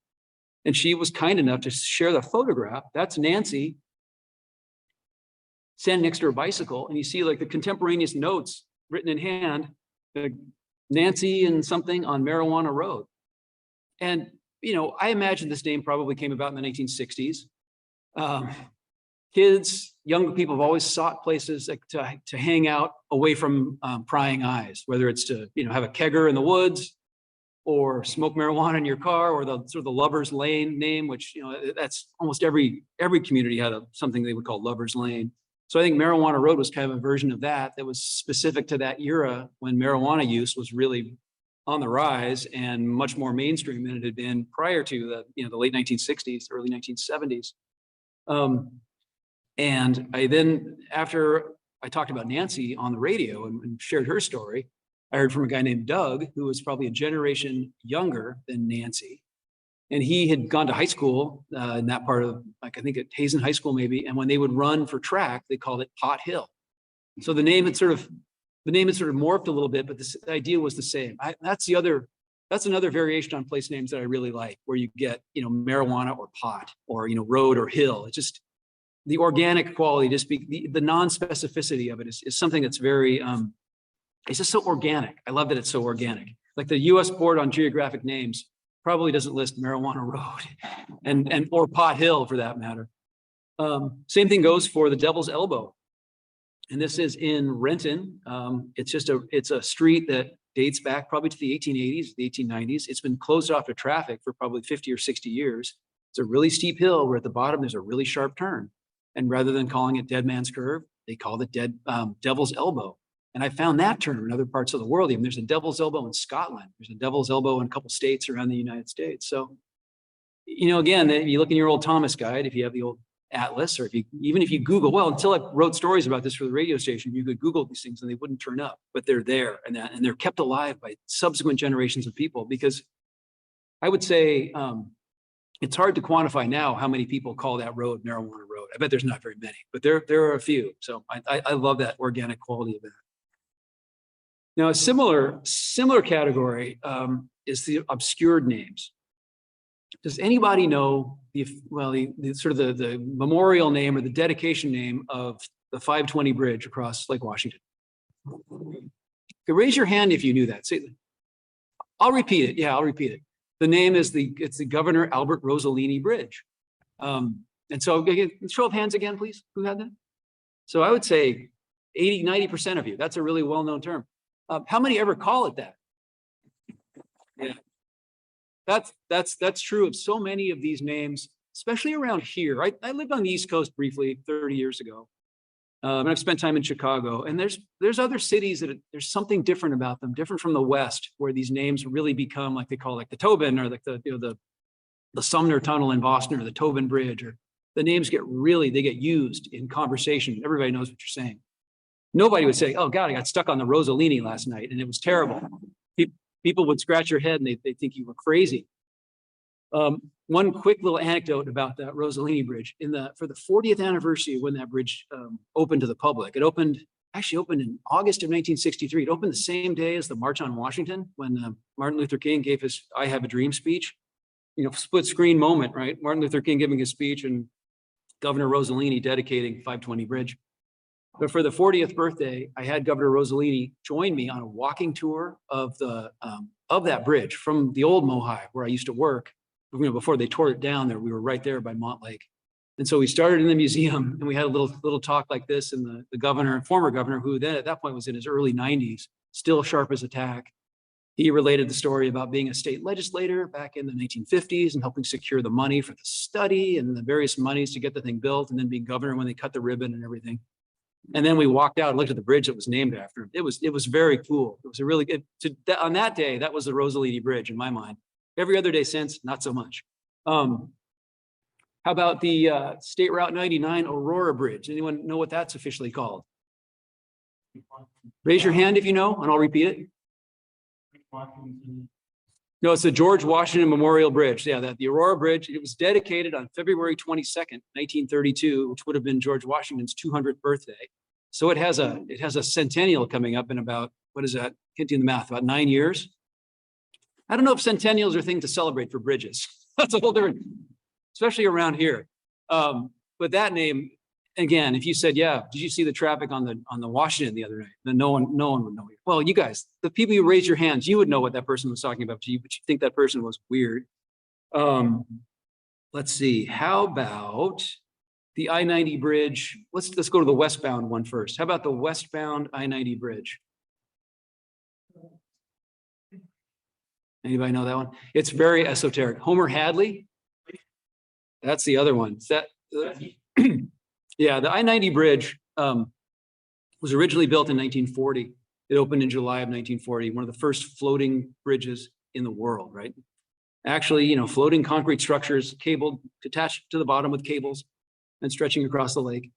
And she was kind enough to share the photograph. That's Nancy standing next to her bicycle. And you see like the contemporaneous notes written in hand, Nancy and something on Marijuana Road. And, I imagine this name probably came about in the 1960s. Kids, young people have always sought places like to hang out away from prying eyes, whether it's to, have a kegger in the woods or smoke marijuana in your car, or the sort of the Lover's Lane name, which, that's almost every community had something they would call Lover's Lane. So I think Marijuana Road was kind of a version of that was specific to that era when marijuana use was really on the rise and much more mainstream than it had been prior to the late 1960s, early 1970s. And I then, after I talked about Nancy on the radio and shared her story, I heard from a guy named Doug, who was probably a generation younger than Nancy. And he had gone to high school in that part of, I think at Hazen High School maybe. And when they would run for track, they called it Pot Hill. So the name had sort of morphed a little bit, but the idea was the same. That's another variation on place names that I really like, where you get, marijuana or pot or, road or hill. It's just the organic quality, the non-specificity of it is something that's very, it's just so organic. I love that it's so organic. Like the US Board on Geographic Names probably doesn't list Marijuana Road and or Pot Hill for that matter. Same thing goes for the Devil's Elbow. And this is in Renton. It's a street that dates back probably to the 1880s, the 1890s. It's been closed off to traffic for probably 50 or 60 years. It's a really steep hill where at the bottom there's a really sharp turn. And rather than calling it Dead Man's Curve, they call it Devil's Elbow. And I found that term in other parts of the world. Even there's a Devil's Elbow in Scotland. There's a Devil's Elbow in a couple states around the United States. So, again, if you look in your old Thomas guide, if you have the old atlas, or even if you Google, well, until I wrote stories about this for the radio station, you could Google these things and they wouldn't turn up, but they're there and they're kept alive by subsequent generations of people. Because I would say it's hard to quantify now how many people call that road Marijuana Road. I bet there's not very many, but there are a few. So I love that organic quality of that. Now, a similar category is the obscured names. Does anybody know the memorial name or the dedication name of the 520 bridge across Lake Washington? Okay, raise your hand if you knew that. I'll repeat it. Yeah, I'll repeat it. The name is it's the Governor Albert Rossellini Bridge. And so show of hands again, please. Who had that? So I would say 80, 90% of you. That's a really well-known term. How many ever call it that? Yeah. That's true of so many of these names, especially around here. I lived on the East Coast briefly 30 years ago. And I've spent time in Chicago, and there's other cities that there's something different about them, different from the West, where these names really become like they call like the Tobin or like the Sumner Tunnel in Boston or the Tobin Bridge, or the names they get used in conversation. Everybody knows what you're saying. Nobody would say, "Oh God, I got stuck on the Rossellini last night and it was terrible." People would scratch your head and they think you were crazy. One quick little anecdote about that Rossellini Bridge. For the 40th anniversary when that bridge opened to the public, it actually opened in August of 1963. It opened the same day as the March on Washington, when Martin Luther King gave his "I Have a Dream" speech. Split screen moment, right? Martin Luther King giving his speech and Governor Rossellini dedicating 520 Bridge. But for the 40th birthday, I had Governor Rossellini join me on a walking tour of that bridge from the old Mohi, where I used to work. Before they tore it down there, we were right there by Mont Lake. And so we started in the museum and we had a little talk like this, and the former governor, who then at that point was in his early 90s, still sharp as a tack. He related the story about being a state legislator back in the 1950s and helping secure the money for the study and the various monies to get the thing built, and then being governor when they cut the ribbon and everything. And then we walked out and looked at the bridge that was named after him. It was very cool. It was a really good, on that day, that was the Rossellini Bridge in my mind. Every other day since, not so much. How about the State Route 99 Aurora Bridge? Anyone know what that's officially called? Raise your hand if you know, and I'll repeat it. No, it's the George Washington Memorial Bridge. Yeah, the Aurora Bridge. It was dedicated on February 22nd, 1932, which would have been George Washington's 200th birthday. So it has a centennial coming up in about, what is that? Can't do the math, about 9 years. I don't know if centennials are a thing to celebrate for bridges. That's a whole different, especially around here. But that name, again, if you said, "Yeah, did you see the traffic on the Washington the other night?" Then no one would know. Well, you guys, the people who raised your hands, you would know what that person was talking about to you, but you think that person was weird. Let's see. How about the I-90 bridge? Let's go to the westbound one first. How about the westbound I-90 bridge? Anybody know that one? It's very esoteric. Homer Hadley. That's the other one. Yeah, the I-90 bridge was originally built in 1940. It opened in July of 1940. One of the first floating bridges in the world, right? Actually, floating concrete structures, cabled, attached to the bottom with cables and stretching across the lake.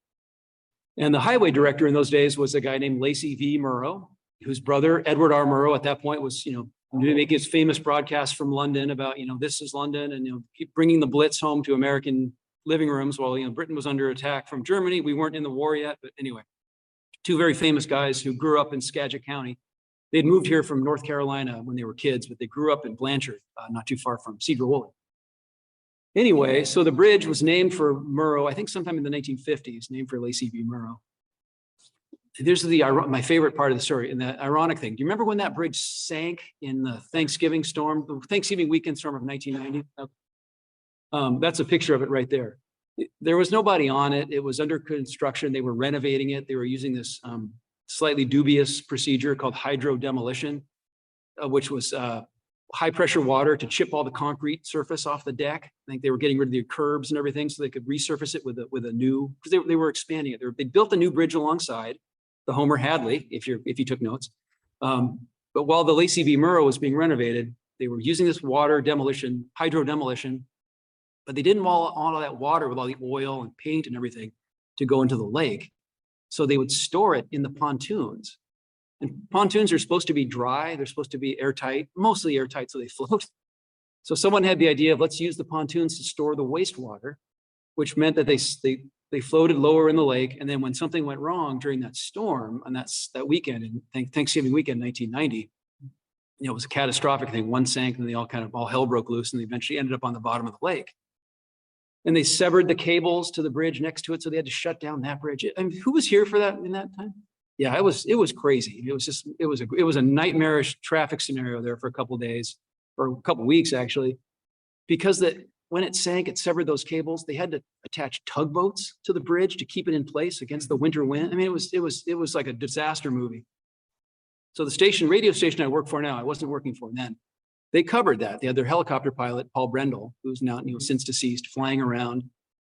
And the highway director in those days was a guy named Lacey V. Murrow, whose brother, Edward R. Murrow, at that point was, making his famous broadcast from London about, this is London, and, keep bringing the Blitz home to American living rooms while, Britain was under attack from Germany. We weren't in the war yet, but anyway, two very famous guys who grew up in Skagit County. They'd moved here from North Carolina when they were kids, but they grew up in Blanchard, not too far from Cedar-Woolley. Anyway, so the bridge was named for Murrow, I think sometime in the 1950s, named for Lacey V. Murrow. There's my favorite part of the story, and the ironic thing. Do you remember when that bridge sank in the Thanksgiving storm, the Thanksgiving weekend storm of 1990? That's a picture of it right there. There was nobody on it. It was under construction. They were renovating it. They were using this slightly dubious procedure called hydro demolition, which was high pressure water to chip all the concrete surface off the deck. I think they were getting rid of the curbs and everything so they could resurface it with a new, because they were expanding it. They built a new bridge alongside the Homer Hadley, if you took notes. But while the Lacey V. Murrow was being renovated, they were using this hydro demolition, but they didn't want all of that water with all the oil and paint and everything to go into the lake. So they would store it in the pontoons. And pontoons are supposed to be dry. They're supposed to be airtight, mostly airtight, so they float. So someone had the idea of, let's use the pontoons to store the wastewater, which meant that they floated lower in the lake. And then when something went wrong during that storm on that weekend, in Thanksgiving weekend, 1990, it was a catastrophic thing. One sank and all hell broke loose, and they eventually ended up on the bottom of the lake. And they severed the cables to the bridge next to it, so they had to shut down that bridge. I mean, who was here for that in that time? Yeah, it was crazy. It was a nightmarish traffic scenario there for a couple of days, or a couple of weeks actually, because when it sank, it severed those cables. They had to attach tugboats to the bridge to keep it in place against the winter wind. I mean, it was like a disaster movie. So the radio station I work for now, I wasn't working for then. They covered that. They had their helicopter pilot, Paul Brendel, who's now since deceased, flying around.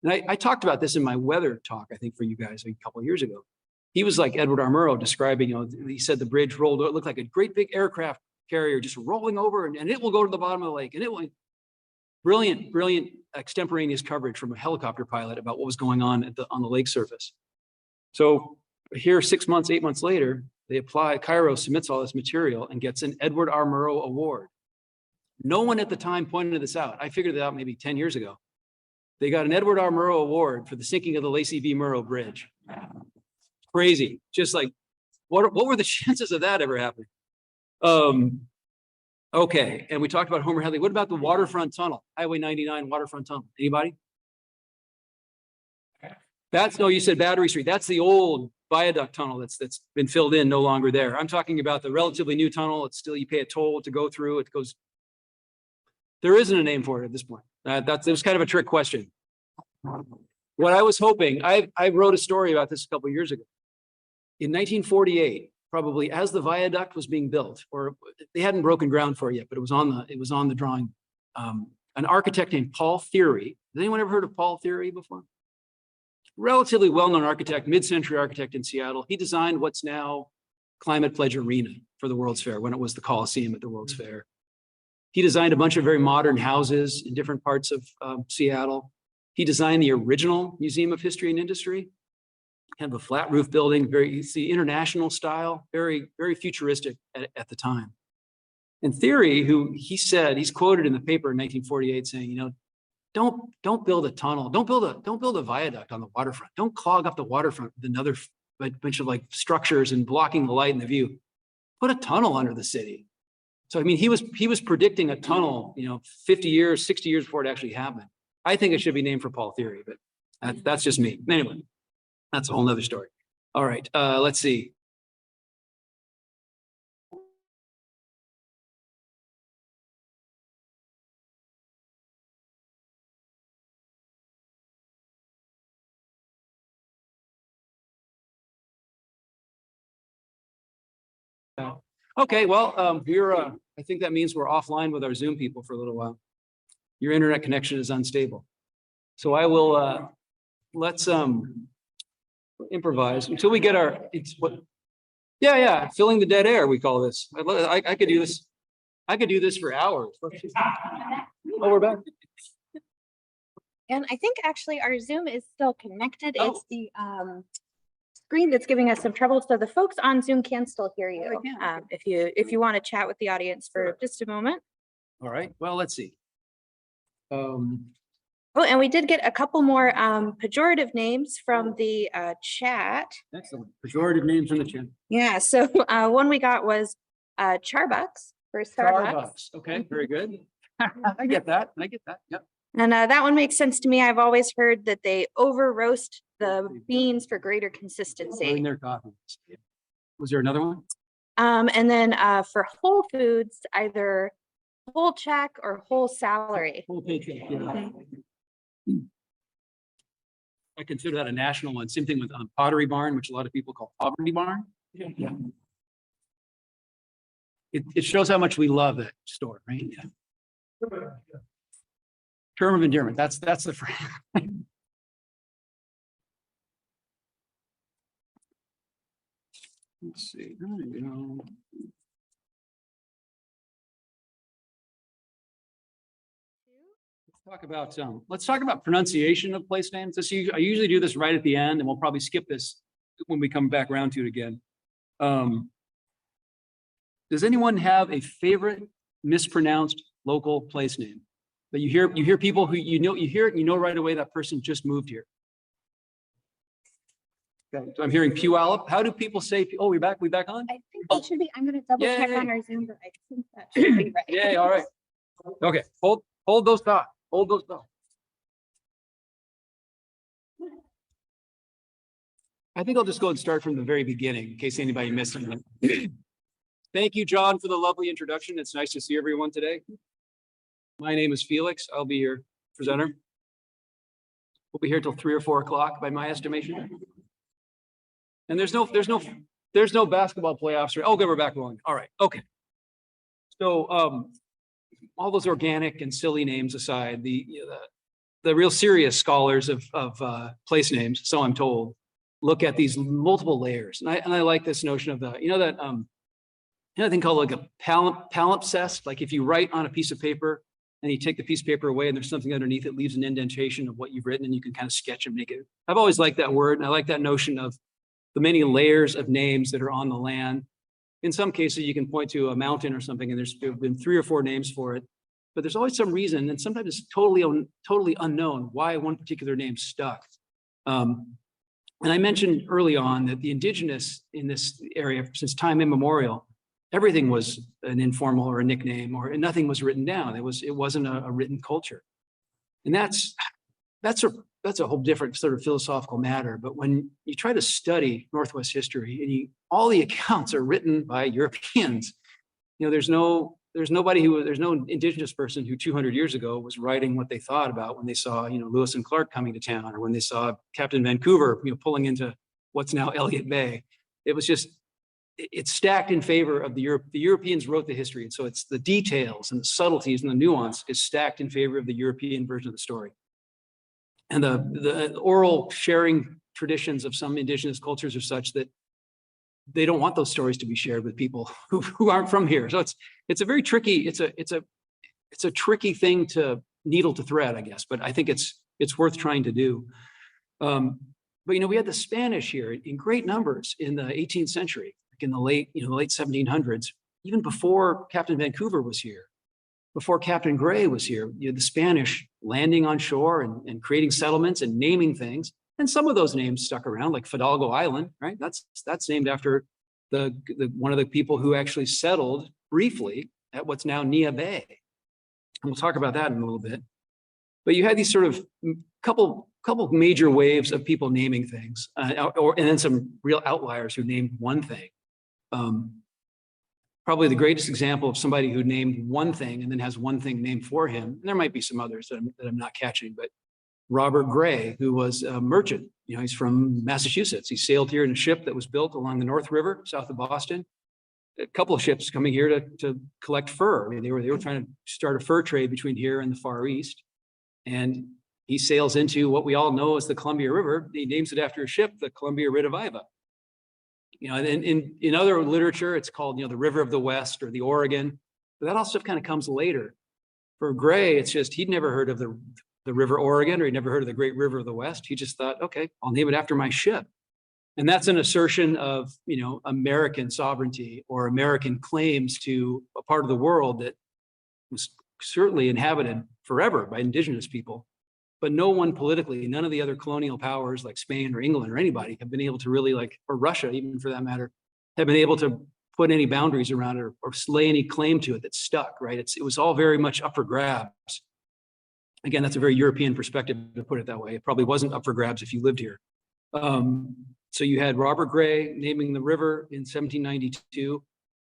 And I talked about this in my weather talk, I think, for you guys a couple of years ago. he was like Edward R. Murrow describing, he said the bridge rolled, it looked like a great big aircraft carrier just rolling over and it will go to the bottom of the lake and it will. Brilliant extemporaneous coverage from a helicopter pilot about what was going on on the lake surface. So here, 6 months, 8 months later, Cairo submits all this material and gets an Edward R. Murrow Award. No one at the time pointed this out. I figured it out maybe 10 years ago. They got an Edward R. Murrow Award for the sinking of the Lacey V. Murrow Bridge. Crazy. Just like, what were the chances of that ever happening? Okay, and we talked about Homer Hadley. What about the waterfront tunnel? Highway 99 waterfront tunnel. Anybody? No, you said Battery Street. That's the old viaduct tunnel that's been filled in, no longer there. I'm talking about the relatively new tunnel. It's still, you pay a toll to go through. It goes, there isn't a name for it at this point. It was kind of a trick question. What I was hoping, I wrote a story about this a couple of years ago. In 1948, probably as the viaduct was being built, or they hadn't broken ground for it yet, but it was on the drawing. An architect named Paul Theory. Has anyone ever heard of Paul Theory before? Relatively well-known architect, mid-century architect in Seattle. He designed what's now Climate Pledge Arena for the World's Fair, when it was the Coliseum at the World's Fair. He designed a bunch of very modern houses in different parts of Seattle. He designed the original Museum of History and Industry, kind of a flat roof building, it's the international style, very, very futuristic at the time. And Theory, who he's quoted in the paper in 1948 saying, don't build a tunnel, don't build a viaduct on the waterfront, don't clog up the waterfront with another bunch of like structures and blocking the light and the view. Put a tunnel under the city. So I mean, he was predicting a tunnel, 50 years, 60 years before it actually happened. I think it should be named for Paul Theory, but that's just me. Anyway, that's a whole nother story. All right, let's see. Okay, well, I think that means we're offline with our Zoom people for a little while. Your internet connection is unstable. So I will, let's improvise until we get filling the dead air, we call this. I could do this. I could do this for hours. Oh, we're back. And I think actually our Zoom is still connected. It's the screen that's giving us some trouble. So the folks on Zoom can still hear you. If you want to chat with the audience for just a moment. All right. Well, let's see. Oh, and we did get a couple more pejorative names from the chat. Excellent. Pejorative names from the chat. Yeah. So one we got was Charbucks for Starbucks. Starbucks. Okay. Very good. I get that. Yep. And that one makes sense to me. I've always heard that they over roast the beans for greater consistency. In their coffee. Was there another one? And then for Whole Foods, either whole check or whole salary. Whole paycheck. Yeah. I consider that a national one. Same thing with Pottery Barn, which a lot of people call Poverty Barn. Yeah. It shows how much we love that store, right? Yeah. Term of endearment. That's the phrase. Let's see. There we go. Let's talk about pronunciation of place names. I usually do this right at the end, and we'll probably skip this when we come back around to it again. Does anyone have a favorite mispronounced local place name that you hear people who you hear it and you know right away that person just moved here? Okay, so I'm hearing Puyallup. How do people say? Oh, we back on? I think it should be. I'm going to double check on our Zoom, but I think that should be right. Yeah. All right. Okay. Hold those thoughts. Hold those thoughts. I think I'll just go and start from the very beginning in case anybody missed anything. Thank you, John, for the lovely introduction. It's nice to see everyone today. My name is Felix. I'll be your presenter. We'll be here till 3 or 4 o'clock by my estimation. And there's no basketball playoffs. Oh, good, we're back rolling. All right. Okay. So all those organic and silly names aside, the real serious scholars of place names, so I'm told, look at these multiple layers. And I like this notion of that thing called like a palimpsest. Like if you write on a piece of paper and you take the piece of paper away and there's something underneath, it leaves an indentation of what you've written and you can kind of sketch and make it. I've always liked that word. And I like that notion of the many layers of names that are on the land. In some cases, you can point to a mountain or something and there's been 3 or 4 names for it, but there's always some reason. And sometimes it's totally unknown why one particular name stuck. And I mentioned early on that the indigenous in this area, since time immemorial, everything was an informal or a nickname, or nothing was written down. It wasn't a written culture. And that's a whole different sort of philosophical matter. But when you try to study Northwest history and all the accounts are written by Europeans, there's no indigenous person who 200 years ago was writing what they thought about when they saw, Lewis and Clark coming to town, or when they saw Captain Vancouver, pulling into what's now Elliott Bay. It was just, it's stacked in favor of the Europeans wrote the history. And so it's the details and the subtleties and the nuance is stacked in favor of the European version of the story. And the oral sharing traditions of some indigenous cultures are such that they don't want those stories to be shared with people who aren't from here. So it's a very tricky, it's a tricky thing to needle to thread, I guess, but I think it's worth trying to do. But we had the Spanish here in great numbers in the 18th century, like in the late 1700s, even before Captain Vancouver was here, before Captain Gray was here. You had the Spanish landing on shore and creating settlements and naming things. And some of those names stuck around, like Fidalgo Island, right? That's named after the one of the people who actually settled briefly at what's now Nia Bay. And we'll talk about that in a little bit. But you had these sort of couple major waves of people naming things, and then some real outliers who named one thing. Probably the greatest example of somebody who named one thing and then has one thing named for him. And there might be some others that I'm not catching, but Robert Gray, who was a merchant. He's from Massachusetts. He sailed here in a ship that was built along the North River, south of Boston. A couple of ships coming here to collect fur. I mean, they were trying to start a fur trade between here and the Far East. And he sails into what we all know as the Columbia River. He names it after a ship, the Columbia Reviva. And in other literature, it's called, the River of the West or the Oregon. But that all stuff kind of comes later. For Gray, it's just he'd never heard of the River Oregon, or he'd never heard of the Great River of the West. He just thought, okay, I'll name it after my ship. And that's an assertion of, American sovereignty or American claims to a part of the world that was certainly inhabited forever by indigenous people. But no one politically, none of the other colonial powers like Spain or England or anybody have been able to really, or Russia, even for that matter, have been able to put any boundaries around it or lay any claim to it that stuck, right? It was all very much up for grabs. Again, that's a very European perspective to put it that way. It probably wasn't up for grabs if you lived here. So you had Robert Gray naming the river in 1792.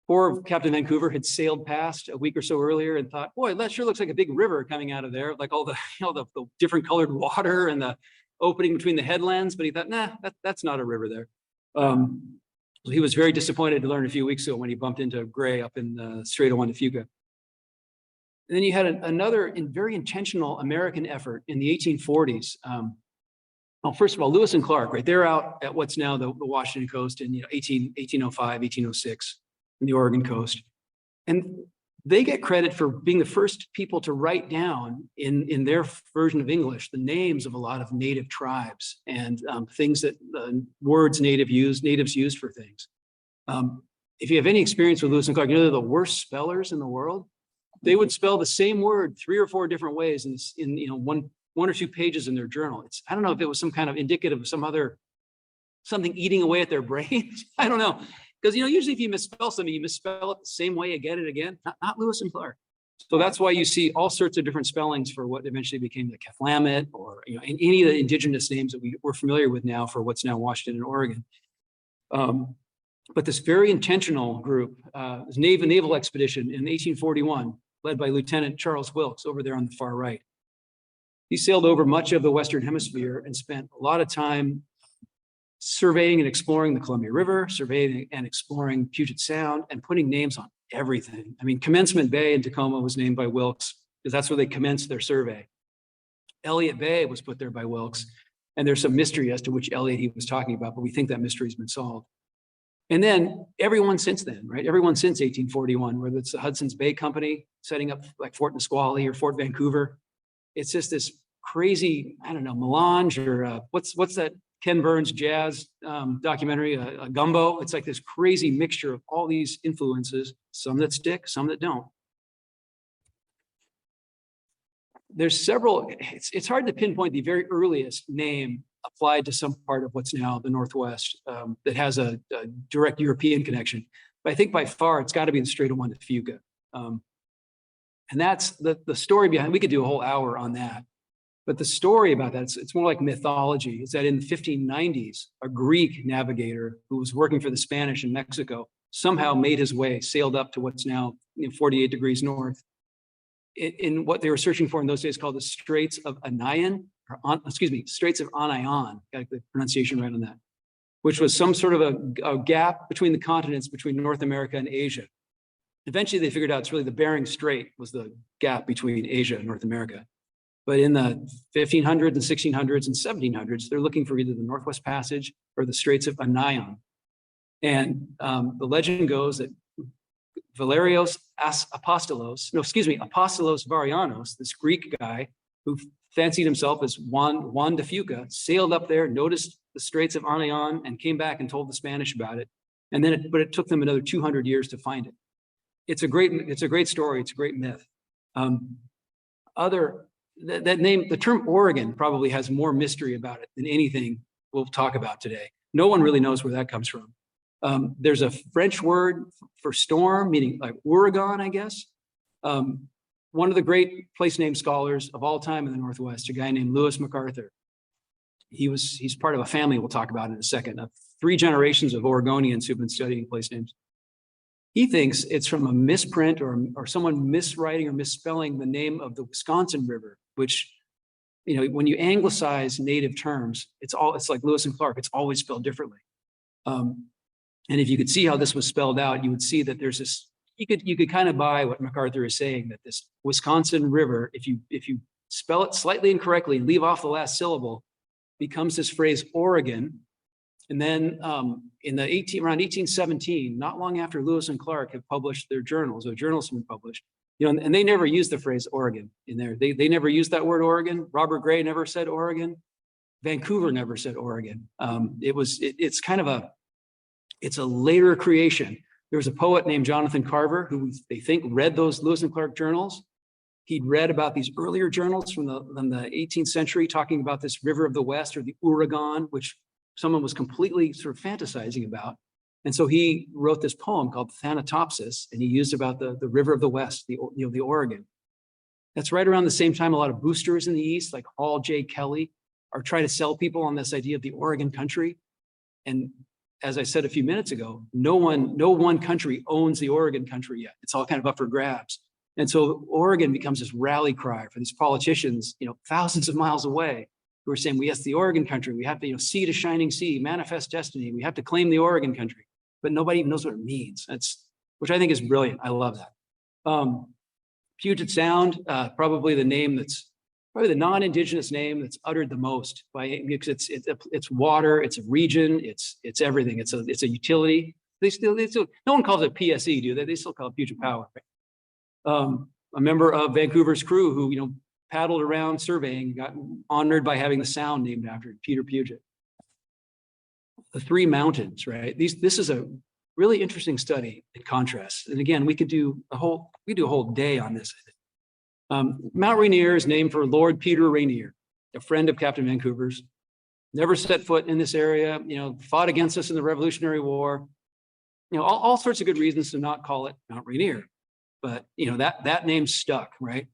Poor Captain Vancouver had sailed past a week or so earlier and thought, boy, that sure looks like a big river coming out of there, like all the, the different colored water and the opening between the headlands. But he thought, nah, that's not a river there. So he was very disappointed to learn a few weeks ago when he bumped into Gray up in the Strait of Juan de Fuca. And then you had another very intentional American effort in the 1840s. Well, first of all, Lewis and Clark, right? They're out at what's now the Washington coast in 1805, 1806 in the Oregon coast. And they get credit for being the first people to write down in their version of English the names of a lot of native tribes and things that words natives used for things. If you have any experience with Lewis and Clark, they're the worst spellers in the world. They would spell the same word 3 or 4 different ways in one or two pages in their journal. I don't know if it was some kind of indicative of something eating away at their brains. I don't know. Because, usually if you misspell something, you misspell it the same way again and again, not Lewis and Clark. So that's why you see all sorts of different spellings for what eventually became the Cathlamet or, any of the indigenous names that we're familiar with now for what's now Washington and Oregon. But this very intentional group, this naval expedition in 1841, led by Lieutenant Charles Wilkes over there on the far right. He sailed over much of the Western Hemisphere and spent a lot of time surveying and exploring the Columbia River, surveying and exploring Puget Sound, and putting names on everything. I mean, Commencement Bay in Tacoma was named by Wilkes because that's where they commenced their survey. Elliott Bay was put there by Wilkes. And there's some mystery as to which Elliot he was talking about, but we think that mystery has been solved. And then everyone since then, right? Everyone since 1841, whether it's the Hudson's Bay Company setting up like Fort Nisqually or Fort Vancouver, it's just this crazy, I don't know, melange or what's that Ken Burns jazz documentary, a gumbo. It's like this crazy mixture of all these influences, some that stick, some that don't. There's several, it's hard to pinpoint the very earliest name applied to some part of what's now the Northwest that has a direct European connection. But I think by far, it's got to be the Strait of Juan de Fuca. And that's the story behind, we could do a whole hour on that. But the story about that, it's more like mythology, is that in the 1590s, a Greek navigator who was working for the Spanish in Mexico somehow made his way, sailed up to what's now 48 degrees north, in what they were searching for in those days called the Straits of Anian, Straits of Anion, got the pronunciation right on that, which was some sort of a gap between the continents, between North America and Asia. Eventually they figured out it's really the Bering Strait was the gap between Asia and North America. But in the 1500s and 1600s and 1700s, they're looking for either the Northwest Passage or the Straits of Anion. And the legend goes that Apostolos Varianos, this Greek guy who fancied himself as Juan de Fuca, sailed up there, noticed the Straits of Anion, and came back and told the Spanish about it. And then, it took them another 200 years to find it. It's a great story. It's a great myth. That name, the term Oregon, probably has more mystery about it than anything we'll talk about today. No one really knows where that comes from. There's a French word for storm, meaning like Oregon, I guess. One of the great place name scholars of all time in the Northwest, a guy named Lewis MacArthur. He's part of a family we'll talk about in a second, of 3 generations of Oregonians who've been studying place names. He thinks it's from a misprint or someone miswriting or misspelling the name of the Wisconsin River, which, when you anglicize native terms, it's like Lewis and Clark, it's always spelled differently. And if you could see how this was spelled out, you would see that there's this, you could kind of buy what MacArthur is saying, that this Wisconsin River, if you spell it slightly incorrectly, leave off the last syllable, becomes this phrase Oregon. And then around 1817, not long after Lewis and Clark have published their journals, their journals have been published, and they never used the phrase Oregon in there. They never used that word Oregon. Robert Gray never said Oregon. Vancouver never said Oregon. It's a later creation. There was a poet named Jonathan Carver who they think read those Lewis and Clark journals. He'd read about these earlier journals from the 18th century talking about this river of the West, or the Oregon, which someone was completely sort of fantasizing about. And so he wrote this poem called Thanatopsis, and he used about the river of the West, the Oregon. That's right around the same time a lot of boosters in the East, like Hall J. Kelly, are trying to sell people on this idea of the Oregon country. And as I said a few minutes ago, no one country owns the Oregon country yet. It's all kind of up for grabs. And so Oregon becomes this rally cry for these politicians, thousands of miles away, who are saying, yes, the Oregon country, we have to, sea to shining sea, manifest destiny. We have to claim the Oregon country, but nobody even knows what it means. Which I think is brilliant. I love that. Puget Sound, probably the non-indigenous name that's uttered the most because it's water, it's a region, it's everything. It's a utility. They still, no one calls it PSE, do they? They still call it Puget Power. Right? A member of Vancouver's crew who, paddled around surveying, got honored by having the sound named after it, Peter Puget. The 3 mountains, right? This is a really interesting study in contrast. And again, we could do a whole day on this. Mount Rainier is named for Lord Peter Rainier, a friend of Captain Vancouver's. Never set foot in this area, fought against us in the Revolutionary War. All sorts of good reasons to not call it Mount Rainier. But, that name stuck, right?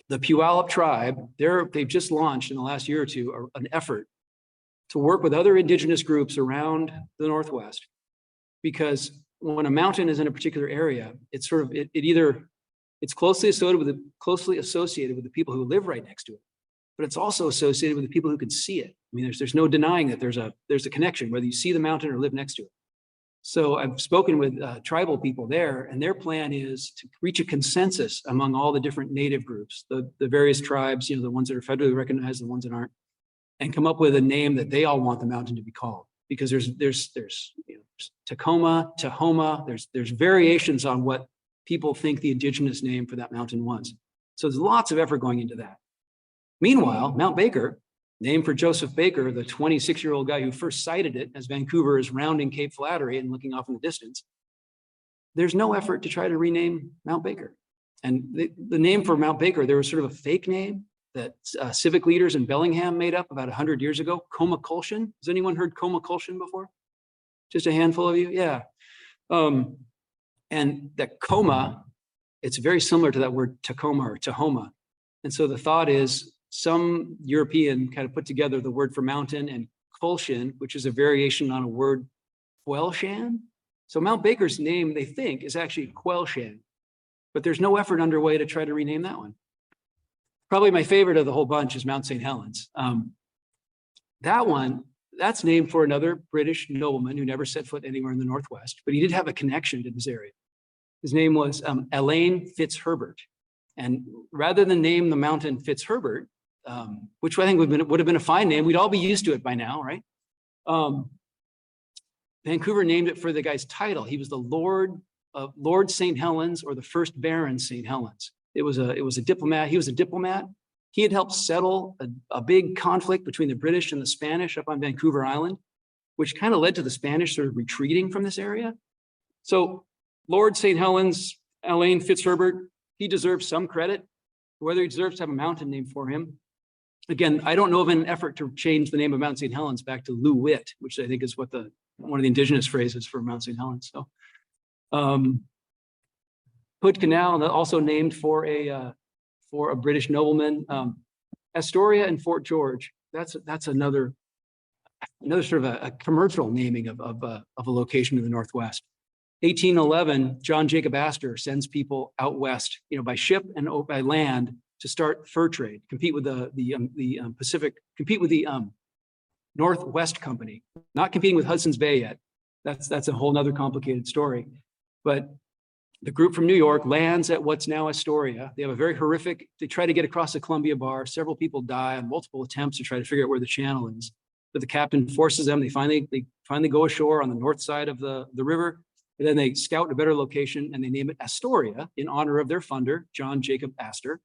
The Puyallup tribe, they've just launched in the last year or two an effort to work with other indigenous groups around the Northwest, because when a mountain is in a particular area, it's closely associated with the people who live right next to it, but it's also associated with the people who can see it. I mean, there's no denying that there's a connection, whether you see the mountain or live next to it. So I've spoken with tribal people there, and their plan is to reach a consensus among all the different native groups, the various tribes, the ones that are federally recognized, the ones that aren't, and come up with a name that they all want the mountain to be called. Because there's Tacoma, Tahoma, there's variations on what people think the indigenous name for that mountain was. So there's lots of effort going into that. Meanwhile, Mount Baker, named for Joseph Baker, the 26-year-old guy who first sighted it as Vancouver is rounding Cape Flattery and looking off in the distance, there's no effort to try to rename Mount Baker. And the name for Mount Baker, there was sort of a fake name that civic leaders in Bellingham made up about 100 years ago, Comacultion. Has anyone heard Comacultion before? Just a handful of you? Yeah. And that coma, it's very similar to that word Tacoma or Tahoma. And so the thought is some European kind of put together the word for mountain and Kulshan, which is a variation on a word Quelshan. So Mount Baker's name, they think, is actually Quelshan, but there's no effort underway to try to rename that one. Probably my favorite of the whole bunch is Mount St. Helens. That one, that's named for another British nobleman who never set foot anywhere in the Northwest, but he did have a connection to this area. His name was Elaine Fitzherbert. And rather than name the mountain Fitzherbert, which I think would have been a fine name, we'd all be used to it by now, right? Vancouver named it for the guy's title. He was the Lord St. Helens, or the first Baron St. Helens. It was a diplomat. He was a diplomat. He had helped settle a big conflict between the British and the Spanish up on Vancouver Island, which kind of led to the Spanish sort of retreating from this area. So Lord St. Helens, Elaine Fitzherbert, he deserves some credit, whether he deserves to have a mountain named for him. Again, I don't know of an effort to change the name of Mount St. Helens back to Lou Witt, which I think is what one of the indigenous phrases for Mount St. Helens. So, Hood Canal, also named for a British nobleman. Astoria and Fort George. That's another sort of a commercial naming of a location in the Northwest. 1811, John Jacob Astor sends people out west, by ship and by land to start fur trade, compete with the Pacific, compete with the Northwest Company, not competing with Hudson's Bay yet. That's a whole nother complicated story. But the group from New York lands at what's now Astoria. They have a very horrific, they try to get across the Columbia Bar. Several people die on multiple attempts to try to figure out where the channel is. But the captain forces them. They finally go ashore on the north side of the river. And then they scout a better location and they name it Astoria in honor of their funder, John Jacob Astor.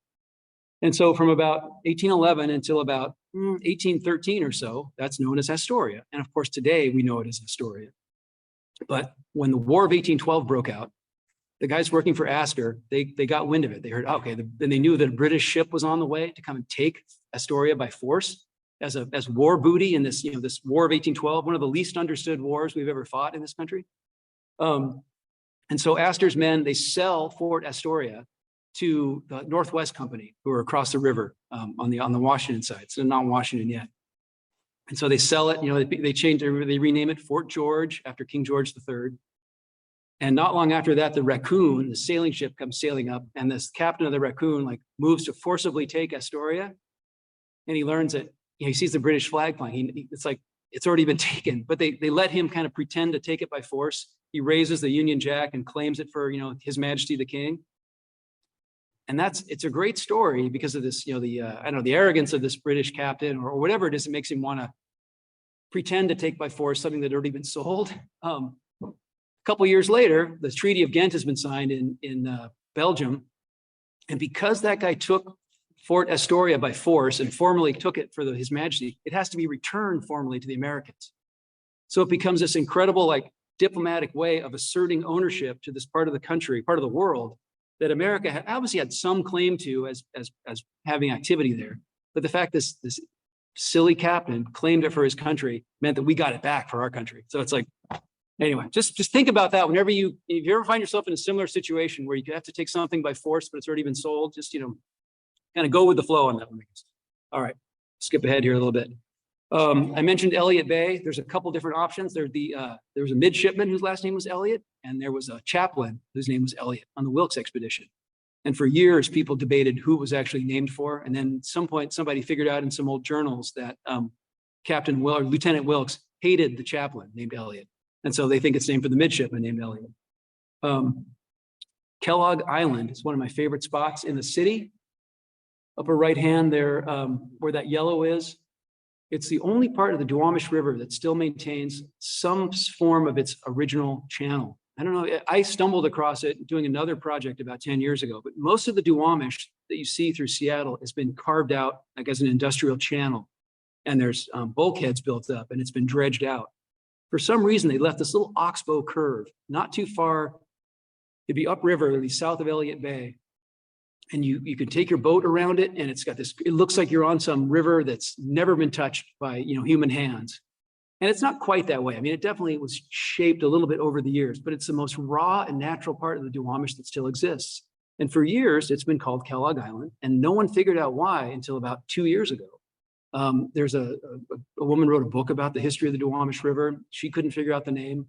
And so from about 1811 until about 1813 or so, that's known as Astoria. And of course, today we know it as Astoria. But when the War of 1812 broke out, the guys working for Astor, they got wind of it. They heard, okay, then they knew that a British ship was on the way to come and take Astoria by force as war booty in this, this War of 1812, one of the least understood wars we've ever fought in this country. And so Astor's men, they sell Fort Astoria to the Northwest Company, who are across the river on the Washington side. So not Washington yet. And so they sell it, they rename it Fort George after King George III. And not long after that, the Raccoon, the sailing ship, comes sailing up, and this captain of the Raccoon moves to forcibly take Astoria. And he learns that, he sees the British flag flying. It's like, it's already been taken, but they let him kind of pretend to take it by force. He raises the Union Jack and claims it for, His Majesty the King. And it's a great story because of this, the arrogance of this British captain or whatever it is that makes him want to pretend to take by force something that had already been sold. A couple of years later, the Treaty of Ghent has been signed in Belgium. And because that guy took Fort Astoria by force and formally took it for His Majesty, it has to be returned formally to the Americans. So it becomes this incredible, diplomatic way of asserting ownership to this part of the country, part of the world, that America obviously had some claim to as having activity there. But the fact this silly captain claimed it for his country meant that we got it back for our country. So it's anyway, just think about that whenever if you ever find yourself in a similar situation where you have to take something by force, but it's already been sold, just, kind of go with the flow on that one. All right, skip ahead here a little bit. I mentioned Elliott Bay. There's a couple different options. There was a midshipman whose last name was Elliott, and there was a chaplain whose name was Elliott on the Wilkes expedition. And for years, people debated who it was actually named for. And then at some point, somebody figured out in some old journals that Lieutenant Wilkes hated the chaplain named Elliott. And so they think it's named for the midshipman named Elliott. Kellogg Island is one of my favorite spots in the city. Upper right hand there, where that yellow is, It's the only part of the Duwamish River that still maintains some form of its original channel. I don't know, I stumbled across it doing another project about 10 years ago, but most of the Duwamish that you see through Seattle has been carved out like as an industrial channel. And there's bulkheads built up and it's been dredged out. For some reason, they left this little oxbow curve, not too far. It'd be upriver, it'd be south of Elliott Bay. And you can take your boat around it and it's got this, it looks like you're on some river that's never been touched by, human hands. And it's not quite that way. I mean, it definitely was shaped a little bit over the years, but it's the most raw and natural part of the Duwamish that still exists. And for years, it's been called Kellogg Island, and no one figured out why until about 2 years ago. There's a woman wrote a book about the history of the Duwamish River. She couldn't figure out the name.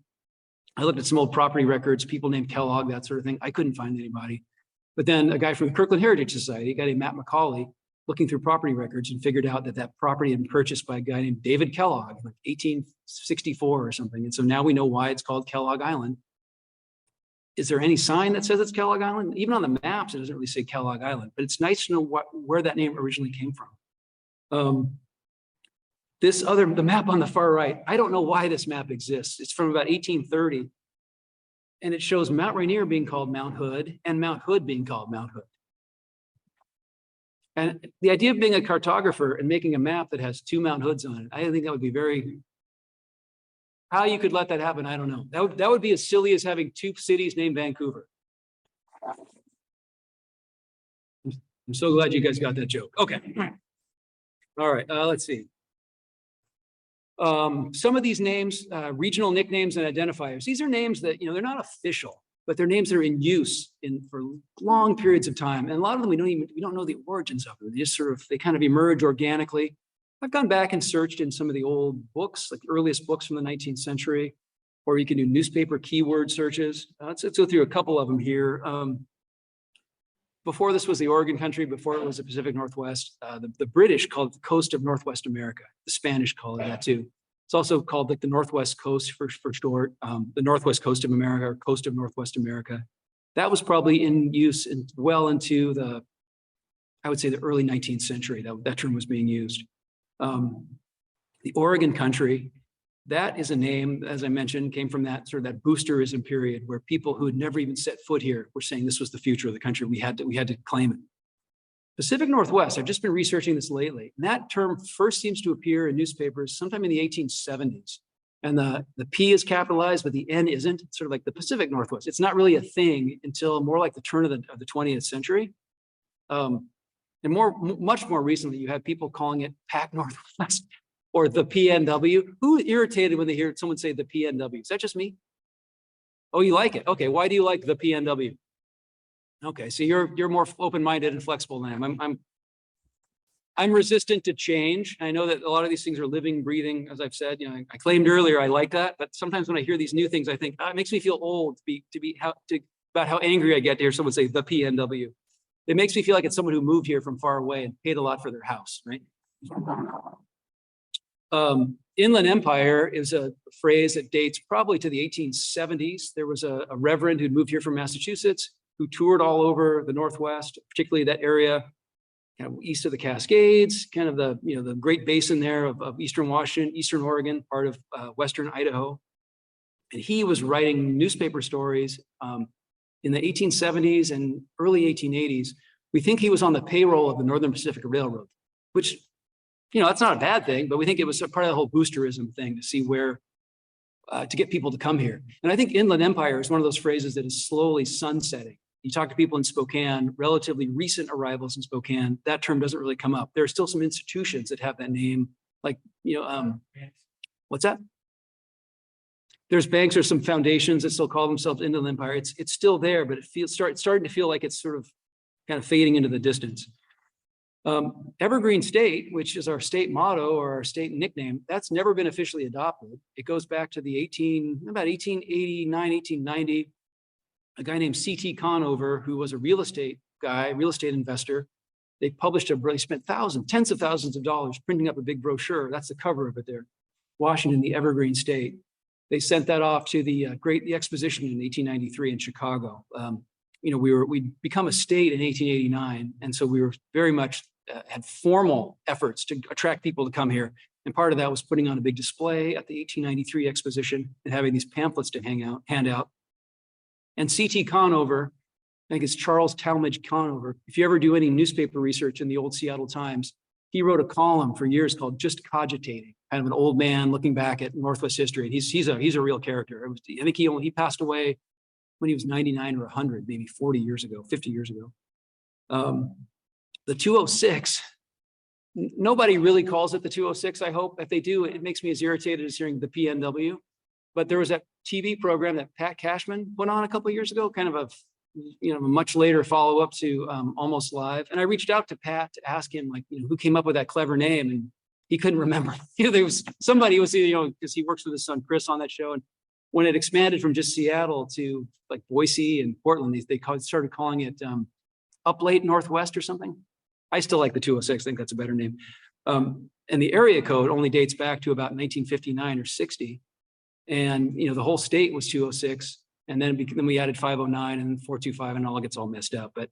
I looked at some old property records, people named Kellogg, that sort of thing. I couldn't find anybody. But then a guy from the Kirkland Heritage Society, a guy named Matt McCauley, looking through property records and figured out that that property had been purchased by a guy named David Kellogg, like 1864 or something. And so now we know why it's called Kellogg Island. Is there any sign that says it's Kellogg Island? Even on the maps, it doesn't really say Kellogg Island, but it's nice to know where that name originally came from. The map on the far right, I don't know why this map exists. It's from about 1830. And it shows Mount Rainier being called Mount Hood and Mount Hood being called Mount Hood. And the idea of being a cartographer and making a map that has two Mount Hoods on it, I think that would be very, how you could let that happen, I don't know. That would be as silly as having two cities named Vancouver. I'm so glad you guys got that joke. Okay. All right, let's see. Some of these names, regional nicknames and identifiers, these are names that, they're not official, but they're names that are in use for long periods of time. And a lot of them, we don't know the origins of them. They just they kind of emerge organically. I've gone back and searched in some of the old books, like the earliest books from the 19th century, or you can do newspaper keyword searches. Let's go through a couple of them here. Before this was the Oregon country, before it was the Pacific Northwest, the British called it the coast of Northwest America. The Spanish call it that too. It's also called like the Northwest Coast for short, the Northwest Coast of America or Coast of Northwest America. That was probably in use well into I would say the early 19th century, that term was being used. The Oregon country, that is a name, as I mentioned, came from that that boosterism period where people who had never even set foot here were saying this was the future of the country. We had to claim it. Pacific Northwest, I've just been researching this lately. And that term first seems to appear in newspapers sometime in the 1870s. And the P is capitalized, but the N isn't. It's sort of like the Pacific Northwest. It's not really a thing until more like the turn of the 20th century. And much more recently, you have people calling it Pac Northwest or the PNW. Who irritated when they hear someone say the PNW? Is that just me? Oh, you like it? Okay, why do you like the PNW? Okay, so you're more open-minded and flexible than I am. I'm resistant to change. I know that a lot of these things are living, breathing, as I've said. I claimed earlier I like that, but sometimes when I hear these new things, I think it makes me feel old about how angry I get to hear someone say the PNW. It makes me feel like it's someone who moved here from far away and paid a lot for their house, right? Inland Empire is a phrase that dates probably to the 1870s. There was a reverend who'd moved here from Massachusetts who toured all over the Northwest, particularly that area kind of east of the Cascades, kind of the Great Basin there of Eastern Washington, Eastern Oregon, part of Western Idaho. And he was writing newspaper stories in the 1870s and early 1880s. We think he was on the payroll of the Northern Pacific Railroad, which, that's not a bad thing, but we think it was a part of the whole boosterism thing to see where, to get people to come here. And I think Inland Empire is one of those phrases that is slowly sunsetting. You talk to people in Spokane, relatively recent arrivals in Spokane, that term doesn't really come up. There are still some institutions that have that name, like, what's that? There's banks or some foundations that still call themselves Inland Empire. It's still there, but it's starting to feel like it's sort of kind of fading into the distance. Evergreen State, which is our state motto or our state nickname, that's never been officially adopted. It goes back to about 1889, 1890. A guy named C.T. Conover, who was a real estate investor. They spent tens of thousands of dollars printing up a big brochure. That's the cover of it there. Washington, the Evergreen State. They sent that off to the exposition in 1893 in Chicago. We'd become a state in 1889. And so we were very much had formal efforts to attract people to come here. And part of that was putting on a big display at the 1893 exposition and having these pamphlets to hand out. And C.T. Conover, I think it's Charles Talmadge Conover. If you ever do any newspaper research in the old Seattle Times, he wrote a column for years called Just Cogitating, kind of an old man looking back at Northwest history. And he's a real character. I think he passed away when he was 99 or 100, maybe 40 years ago, 50 years ago. The 206, nobody really calls it the 206, I hope. If they do, it makes me as irritated as hearing the PNW. But there was that TV program that Pat Cashman put on a couple of years ago, kind of a much later follow-up to Almost Live. And I reached out to Pat to ask him, like, who came up with that clever name, and he couldn't remember. There was somebody who was, because he works with his son Chris on that show. And when it expanded from just Seattle to like Boise and Portland, they started calling it Up Late Northwest or something. I still like the 206. I think that's a better name. And the area code only dates back to about 1959 or 60. And, the whole state was 206. And then we added 509 and 425, and all gets all messed up. But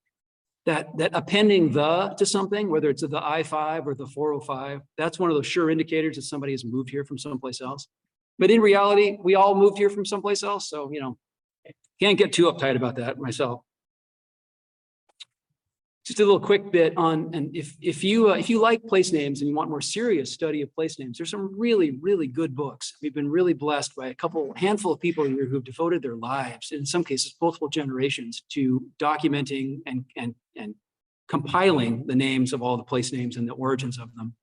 that appending the to something, whether it's the I-5 or the 405, that's one of those sure indicators that somebody has moved here from someplace else. But in reality, we all moved here from someplace else. So, can't get too uptight about that myself. Just a little quick bit on, and if you like place names and you want more serious study of place names, there's some really, really good books. We've been really blessed by a handful of people here who've devoted their lives, in some cases, multiple generations, to documenting and compiling the names of all the place names and the origins of them.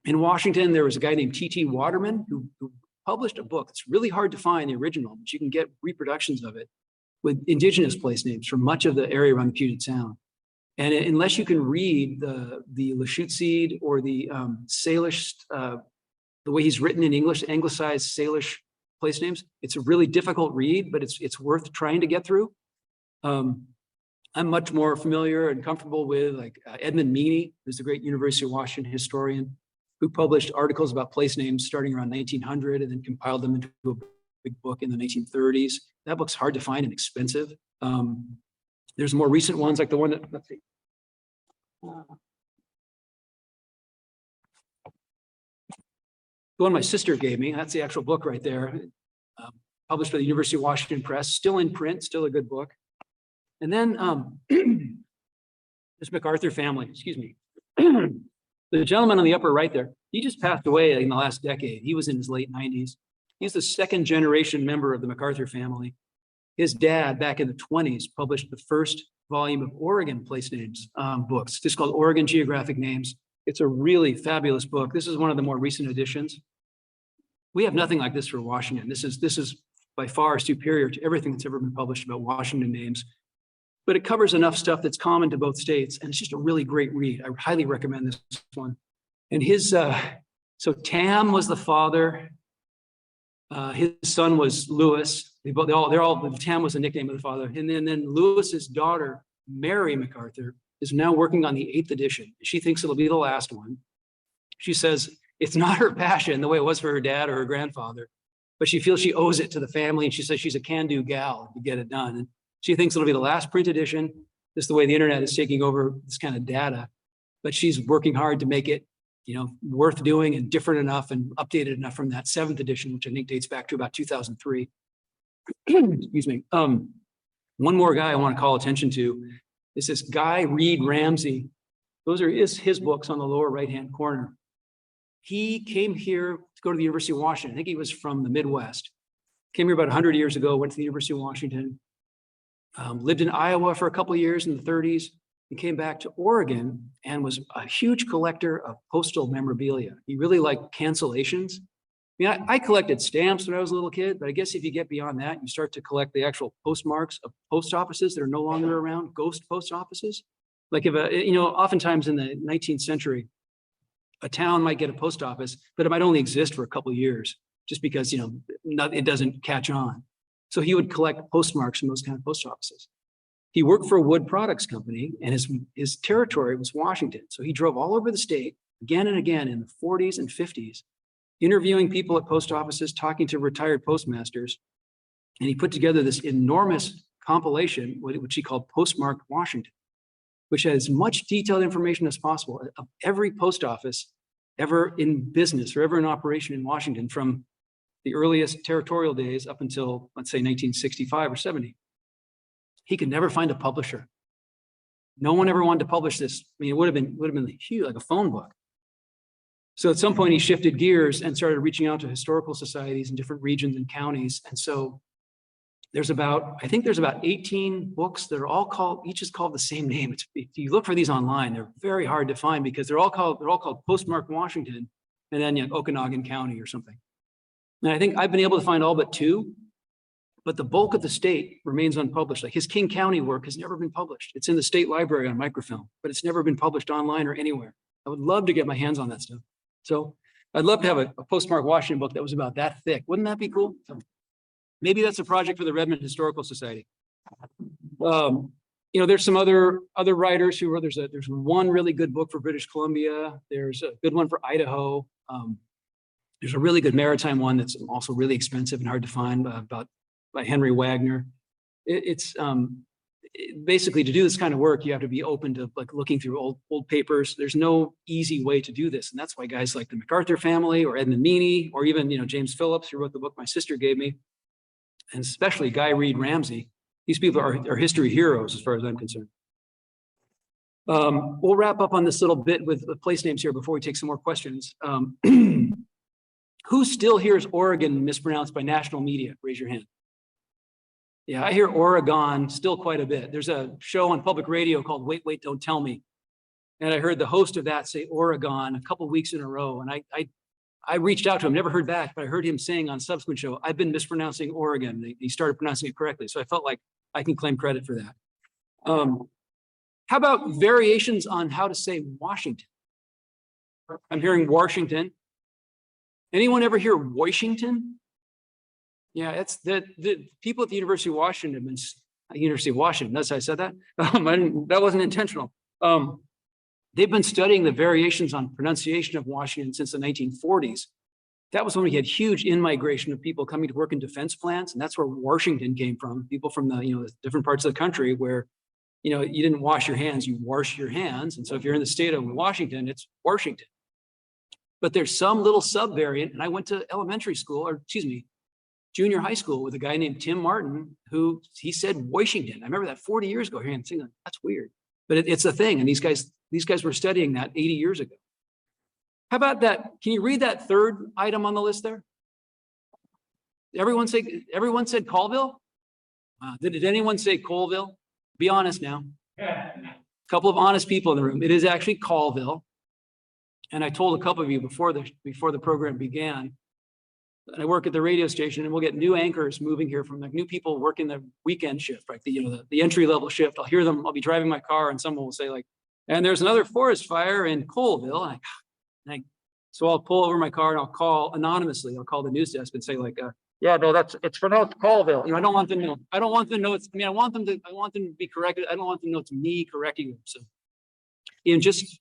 In Washington, there was a guy named T.T. Waterman who published a book. It's really hard to find the original, but you can get reproductions of it with indigenous place names from much of the area around the Puget Sound. And unless you can read the Lushootseed or the Salish, the way he's written in English, anglicized Salish place names, it's a really difficult read, but it's worth trying to get through. I'm much more familiar and comfortable with Edmund Meany, who's the great University of Washington historian, who published articles about place names starting around 1900 and then compiled them into a big book in the 1930s. That book's hard to find and expensive. There's more recent ones, like the one that, let's see. The one my sister gave me, that's the actual book right there. Published by the University of Washington Press, still in print, still a good book. And then this MacArthur family, excuse me. The gentleman on the upper right there, he just passed away in the last decade. He was in his late 90s. He's the second generation member of the MacArthur family. His dad, back in the 20s, published the first volume of Oregon place names books, just called Oregon Geographic Names. It's a really fabulous book. This is one of the more recent editions. We have nothing like this for Washington. This is by far superior to everything that's ever been published about Washington names. But it covers enough stuff that's common to both states, and it's just a really great read. I highly recommend this one. And his, so Tam was the father. His son was Lewis. Tam was the nickname of the father. And then Lewis's daughter, Mary MacArthur, is now working on the 8th edition. She thinks it'll be the last one. She says it's not her passion the way it was for her dad or her grandfather, but she feels she owes it to the family. And she says she's a can-do gal to get it done. And she thinks it'll be the last print edition. Just the way the internet is taking over this kind of data, but she's working hard to make it, worth doing and different enough and updated enough from that 7th edition, which I think dates back to about 2003. Excuse me. One more guy I want to call attention to is this Guy Reed Ramsey. Those are his books on the lower right-hand corner. He came here to go to the University of Washington. I think he was from the Midwest. Came here about 100 years ago, went to the University of Washington, lived in Iowa for a couple of years in the 30s, and came back to Oregon and was a huge collector of postal memorabilia. He really liked cancellations. I collected stamps when I was a little kid, but I guess if you get beyond that, you start to collect the actual postmarks of post offices that are no longer around, ghost post offices. Like if oftentimes in the 19th century, a town might get a post office, but it might only exist for a couple of years just because, it doesn't catch on. So he would collect postmarks from those kind of post offices. He worked for a wood products company, and his territory was Washington. So he drove all over the state again and again in the 40s and 50s, interviewing people at post offices, talking to retired postmasters. And he put together this enormous compilation, which he called Postmarked Washington, which has as much detailed information as possible of every post office ever in business or ever in operation in Washington from the earliest territorial days up until, let's say, 1965 or 70. He could never find a publisher. No one ever wanted to publish this. I mean, it would have been huge, like a phone book. So at some point he shifted gears and started reaching out to historical societies in different regions and counties. And so I think there's about 18 books that are all called, each is called the same name. If you look for these online, they're very hard to find because they're all called Postmark Washington and then Okanagan County or something. And I think I've been able to find all but 2, but the bulk of the state remains unpublished. Like his King County work has never been published. It's in the state library on microfilm, but it's never been published online or anywhere. I would love to get my hands on that stuff. So I'd love to have a Postmark Washington book that was about that thick. Wouldn't that be cool? So maybe that's a project for the Redmond Historical Society. There's some other writers who there's one really good book for British Columbia. There's a good one for Idaho. There's a really good maritime one that's also really expensive and hard to find by Henry Wagner. Basically, to do this kind of work, you have to be open to like looking through old papers. There's no easy way to do this, and that's why guys like the MacArthur family or Edmund Meany or even James Phillips, who wrote the book my sister gave me, and especially Guy Reed Ramsey. These people are history heroes as far as I'm concerned. We'll wrap up on this little bit with the place names here before we take some more questions. Who still hears Oregon mispronounced by national media? Raise your hand. Yeah, I hear Oregon still quite a bit. There's a show on public radio called Wait, Wait, Don't Tell Me. And I heard the host of that say Oregon a couple of weeks in a row. And I reached out to him, never heard back, but I heard him saying on a subsequent show, I've been mispronouncing Oregon. He started pronouncing it correctly. So I felt like I can claim credit for that. How about variations on how to say Washington? I'm hearing Washington. Anyone ever hear Washington? Yeah, it's the people at the University of Washington, that's how I said that. That wasn't intentional. They've been studying the variations on pronunciation of Washington since the 1940s. That was when we had huge in-migration of people coming to work in defense plants, and that's where Washington came from. People from the different parts of the country where you didn't wash your hands, you wash your hands. And so if you're in the state of Washington, it's Washington. But there's some little sub-variant, and I went to junior high school with a guy named Tim Martin, who he said Washington. I remember that 40 years ago here and thinking, that's weird. But it's a thing, and these guys were studying that 80 years ago. How about that? Can you read that third item on the list there? Everyone said Colville? Did anyone say Colville? Be honest now. A couple of honest people in the room. It is actually Colville. And I told a couple of you before the program began, I work at the radio station, and we'll get new anchors moving here from new people working the weekend shift, right? The entry level shift. I'll hear them. I'll be driving my car, and someone will say like, "And there's another forest fire in Colville." So I'll pull over my car and I'll call anonymously. I'll call the news desk and say like, "Yeah, no, it's pronounced Colville." I don't want them to know. I don't want them to know it's. I want them to be corrected. I don't want them to know it's me correcting them. So, just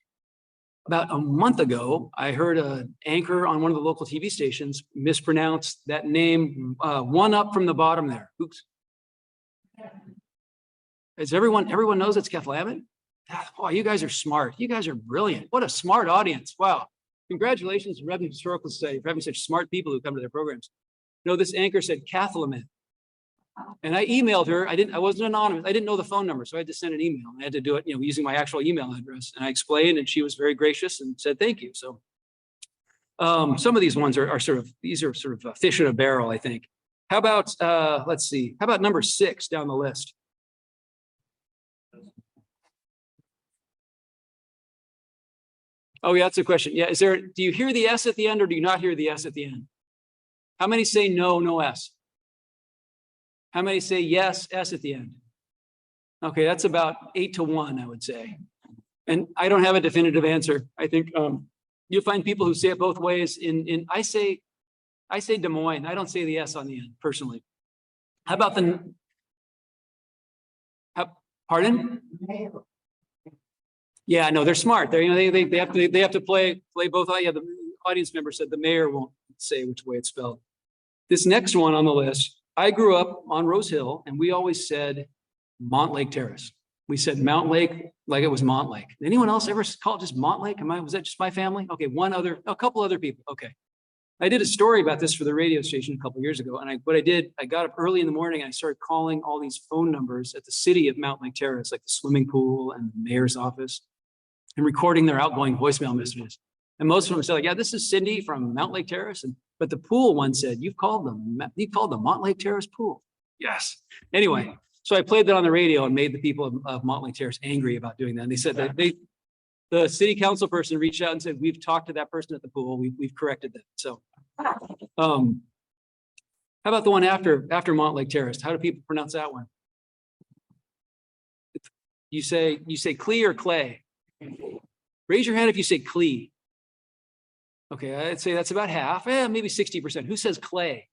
about a month ago, I heard an anchor on one of the local TV stations mispronounce that name, one up from the bottom there. Oops. Everyone knows it's Keflamet? Wow, you guys are smart. You guys are brilliant. What a smart audience. Wow. Congratulations to Redmond Historical Society for having such smart people who come to their programs. This anchor said Keflamet. And I emailed her. I wasn't anonymous. I didn't know the phone number, so I had to send an email. I had to do it, using my actual email address. And I explained, and she was very gracious and said thank you. So, some of these ones are sort of a fish in a barrel, I think. How about let's see. How about number 6 down the list? Oh yeah, that's a question. Yeah, do you hear the S at the end, or do you not hear the S at the end? How many say no S? How many say yes, S at the end? Okay, that's about 8-1, I would say. And I don't have a definitive answer. I think you'll find people who say it both ways. I say Des Moines. I don't say the S on the end, personally. How about pardon? Yeah, no, they're smart. They have to play both. Yeah, the audience member said the mayor won't say which way it's spelled. This next one on the list. I grew up on Rose Hill, and we always said Montlake Terrace. We said Mount Lake like it was Mont Lake. Anyone else ever call it just Mont Lake? Was that just my family? Okay, a couple other people. Okay. I did a story about this for the radio station a couple of years ago. And I got up early in the morning and I started calling all these phone numbers at the city of Mount Lake Terrace, like the swimming pool and the mayor's office, and recording their outgoing voicemail messages. And most of them said, like, yeah, this is Cindy from Mount Lake Terrace. But the pool one said, you've called the Mont Lake Terrace pool. Yes. Anyway, so I played that on the radio and made the people of Mont Lake Terrace angry about doing that. And they said that the city council person reached out and said, we've talked to that person at the pool. We've corrected that. So, how about the one after Mont Lake Terrace? How do people pronounce that one? You say Clee or Clay? Raise your hand if you say Clee. Okay, I'd say that's about half, maybe 60%. Who says Clay?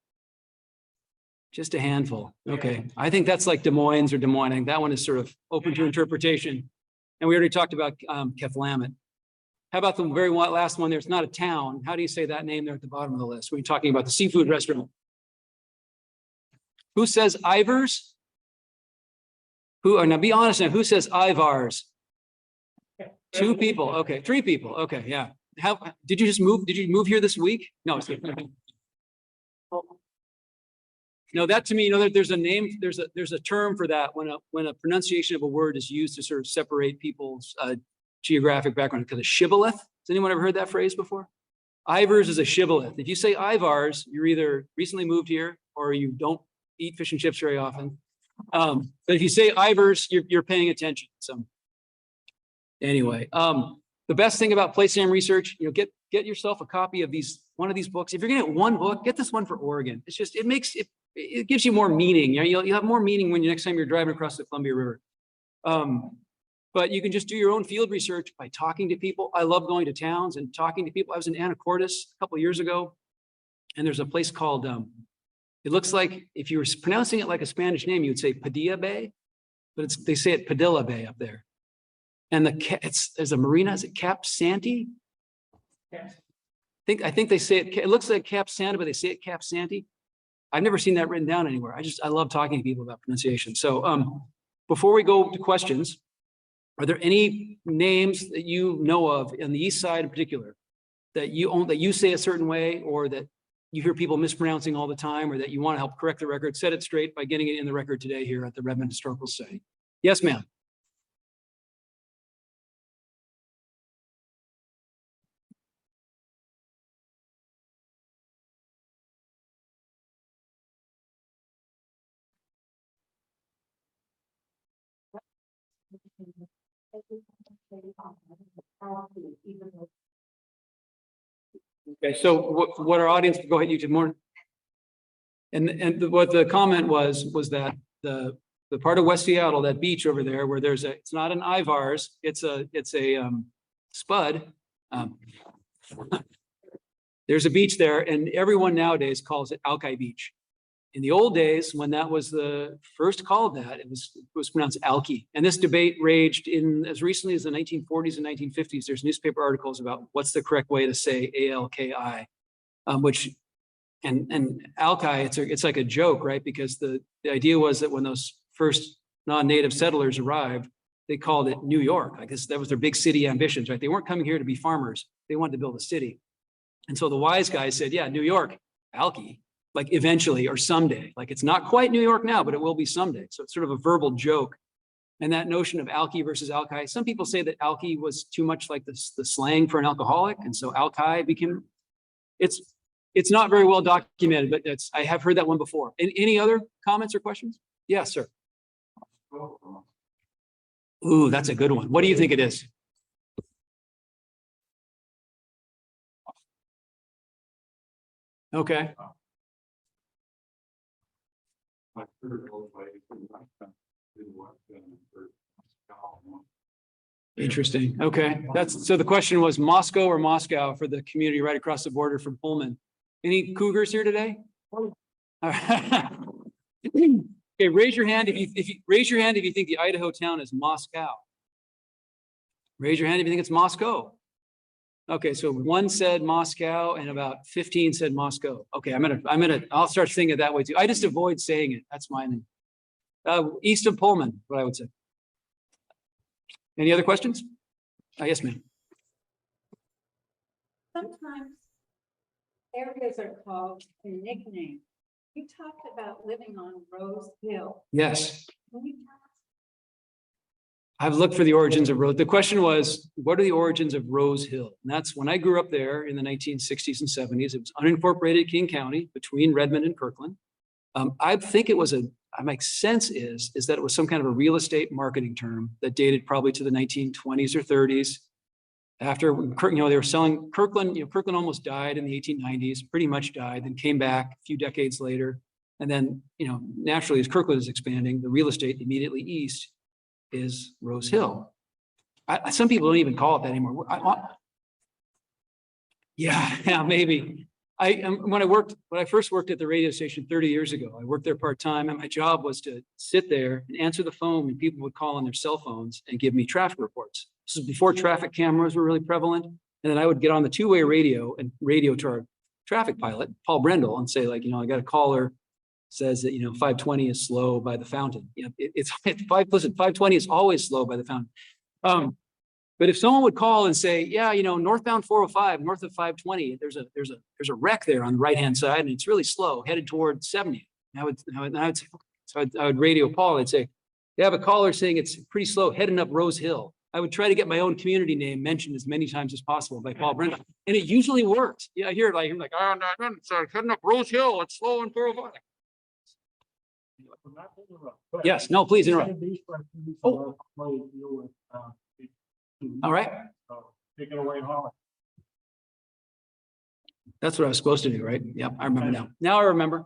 Just a handful. Okay, I think that's like Des Moines or Des Moines. I think that one is sort of open to interpretation. And we already talked about Keflamet. How about the very last one there? It's not a town. How do you say that name there at the bottom of the list? We're talking about the seafood restaurant. Who says Ivers? Now be honest now, who says Ivars? 2 people. Okay, 3 people. Okay, yeah. Did you just move? Did you move here this week? No. No, that to me, there's a name, there's a term for that when a pronunciation of a word is used to sort of separate people's geographic background, because a shibboleth. Has anyone ever heard that phrase before? Ivers is a shibboleth. If you say Ivars, you're either recently moved here or you don't eat fish and chips very often. But if you say Ivers, you're paying attention. So anyway, the best thing about Placename research, get yourself a copy of one of these books. If you're gonna get one book, get this one for Oregon. It's just, it gives you more meaning. You'll have more meaning when next time you're driving across the Columbia River. But you can just do your own field research by talking to people. I love going to towns and talking to people. I was in Anacortes a couple of years ago, and there's a place called, it looks like if you were pronouncing it like a Spanish name, you would say Padilla Bay, but they say it Padilla Bay up there. And there's a marina, is it Cap Santee? I think they say it looks like Cap Santa, but they say it Cap Santee. I've never seen that written down anywhere. I love talking to people about pronunciation. So before we go to questions, are there any names that you know of in the East Side in particular that you say a certain way, or that you hear people mispronouncing all the time, or that you want to help correct the record, set it straight by getting it in the record today here at the Redmond Historical Society? Yes, ma'am. Okay, so what our audience, go ahead, you did more. And what the comment was that the part of West Seattle, that beach over there, where it's not an Ivars, it's a spud. There's a beach there, and everyone nowadays calls it Alki Beach. In the old days, when that was the first called that, it was pronounced Alki. And this debate raged in as recently as the 1940s and 1950s. There's newspaper articles about what's the correct way to say ALKI, which and Alki, it's like a joke, right? Because the idea was that when those first non-native settlers arrived, they called it New York. I guess that was their big city ambitions, right? They weren't coming here to be farmers. They wanted to build a city. And so the wise guys said, yeah, New York, Alki. Like eventually or someday, like it's not quite New York now, but it will be someday. So it's sort of a verbal joke. And that notion of Alki versus Alki, some people say that Alki was too much like the slang for an alcoholic. And so Alki became, it's not very well documented, but I have heard that one before. Any other comments or questions? Yes, sir. Ooh, that's a good one. What do you think it is? Okay. Interesting. Okay. So the question was Moscow or Moscow for the community right across the border from Pullman. Any Cougars here today? Okay, raise your hand if you think the Idaho town is Moscow. Raise your hand if you think it's Moscow. Okay, so 1 said Moscow and about 15 said Moscow. Okay, I'll start saying it that way too. I just avoid saying it. That's my name. East of Pullman, what I would say. Any other questions? Yes, ma'am. Sometimes areas are called a nickname. You talked about living on Rose Hill. Yes. Can you tell us? I've looked for the origins of Rose. The question was, what are the origins of Rose Hill? And that's when I grew up there in the 1960s and 70s. It was unincorporated King County between Redmond and Kirkland. I think it was my sense is that it was some kind of a real estate marketing term that dated probably to the 1920s or 30s. After, they were selling Kirkland, Kirkland almost died in the 1890s, pretty much died, then came back a few decades later. And then, naturally, as Kirkland is expanding, the real estate immediately east is Rose Hill. Some people don't even call it that anymore. Yeah, maybe. When I first worked at the radio station 30 years ago, I worked there part-time, and my job was to sit there and answer the phone when people would call on their cell phones and give me traffic reports. This is before traffic cameras were really prevalent. And then I would get on the two-way radio and radio to our traffic pilot, Paul Brendel, and say, like, I got a caller says that, 520 is slow by the fountain. It's 520 is always slow by the fountain. But if someone would call and say, yeah, northbound 405, north of 520, there's a wreck there on the right-hand side, and it's really slow, headed toward 70. I would radio Paul. I'd say, they have a caller saying it's pretty slow, heading up Rose Hill. I would try to get my own community name mentioned as many times as possible by Paul Brendel, and it usually worked. Yeah, I hear like, oh, no, it's heading up Rose Hill. It's slow on 405. Yes, no, please interrupt. Oh. All right. Take it away, Holly. That's what I was supposed to do, right? Yep, I remember now. Now I remember.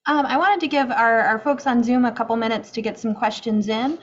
I wanted to give our folks on Zoom a couple minutes to get some questions in.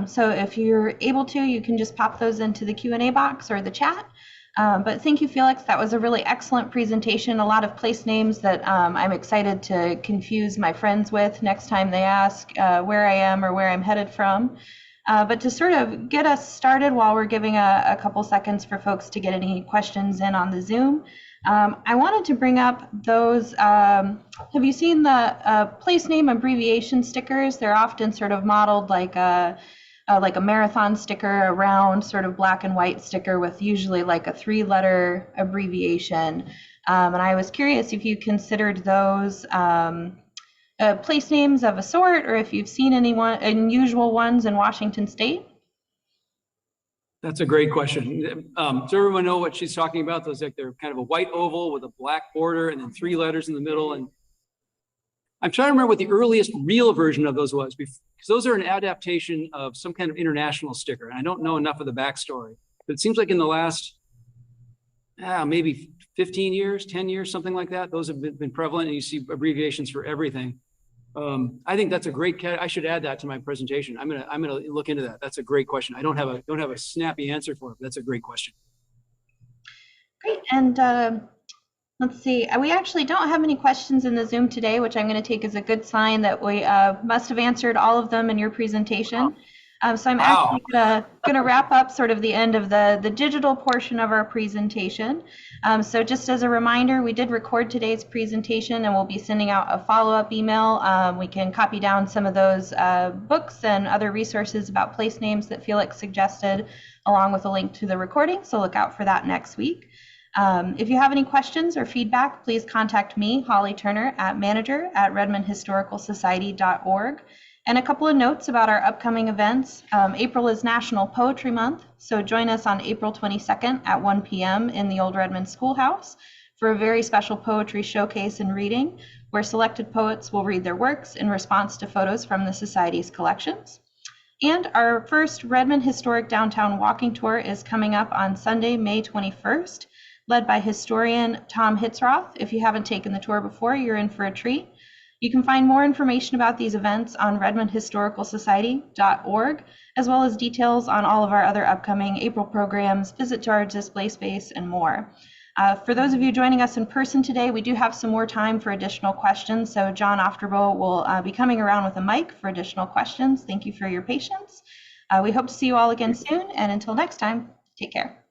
So if you're able to, you can just pop those into the Q&A box or the chat. But thank you, Felix. That was a really excellent presentation. A lot of place names that I'm excited to confuse my friends with next time they ask where I am or where I'm headed from. But to sort of get us started while we're giving a couple seconds for folks to get any questions in on the Zoom, I wanted to bring up those, have you seen the place name abbreviation stickers? They're often sort of modeled like a marathon sticker, a round sort of black and white sticker with usually like a 3-letter abbreviation. And I was curious if you considered those place names of a sort, or if you've seen any unusual ones in Washington State. That's a great question. Does everyone know what she's talking about? Those, like, they're kind of a white oval with a black border and then 3 letters in the middle. And I'm trying to remember what the earliest real version of those was, because those are an adaptation of some kind of international sticker. And I don't know enough of the backstory, but it seems like in the last maybe 15 years, 10 years, something like that, those have been prevalent, and you see abbreviations for everything. I think that's a great, I should add that to my presentation. I'm gonna look into that. That's a great question. I don't have a snappy answer for it, but that's a great question. Great. And let's see, we actually don't have any questions in the Zoom today, which I'm going to take as a good sign that we must have answered all of them in your presentation. So I'm actually going to wrap up sort of the end of the digital portion of our presentation. So just as a reminder, we did record today's presentation, and we'll be sending out a follow-up email. We can copy down some of those books and other resources about place names that Felix suggested, along with a link to the recording. So look out for that next week. If you have any questions or feedback, please contact me, Holly Turner, at manager@redmondhistoricalsociety.org. And a couple of notes about our upcoming events. April is National Poetry Month, so join us on April 22nd at 1 p.m. in the Old Redmond Schoolhouse for a very special poetry showcase and reading, where selected poets will read their works in response to photos from the Society's collections. And our first Redmond Historic Downtown Walking Tour is coming up on Sunday, May 21st, led by historian Tom Hitzroth. If you haven't taken the tour before, you're in for a treat. You can find more information about these events on redmondhistoricalsociety.org, as well as details on all of our other upcoming April programs, visit to our display space, and more. For those of you joining us in person today, we do have some more time for additional questions, so John Ofterbo will be coming around with a mic for additional questions. Thank you for your patience. We hope to see you all again soon, and until next time, take care.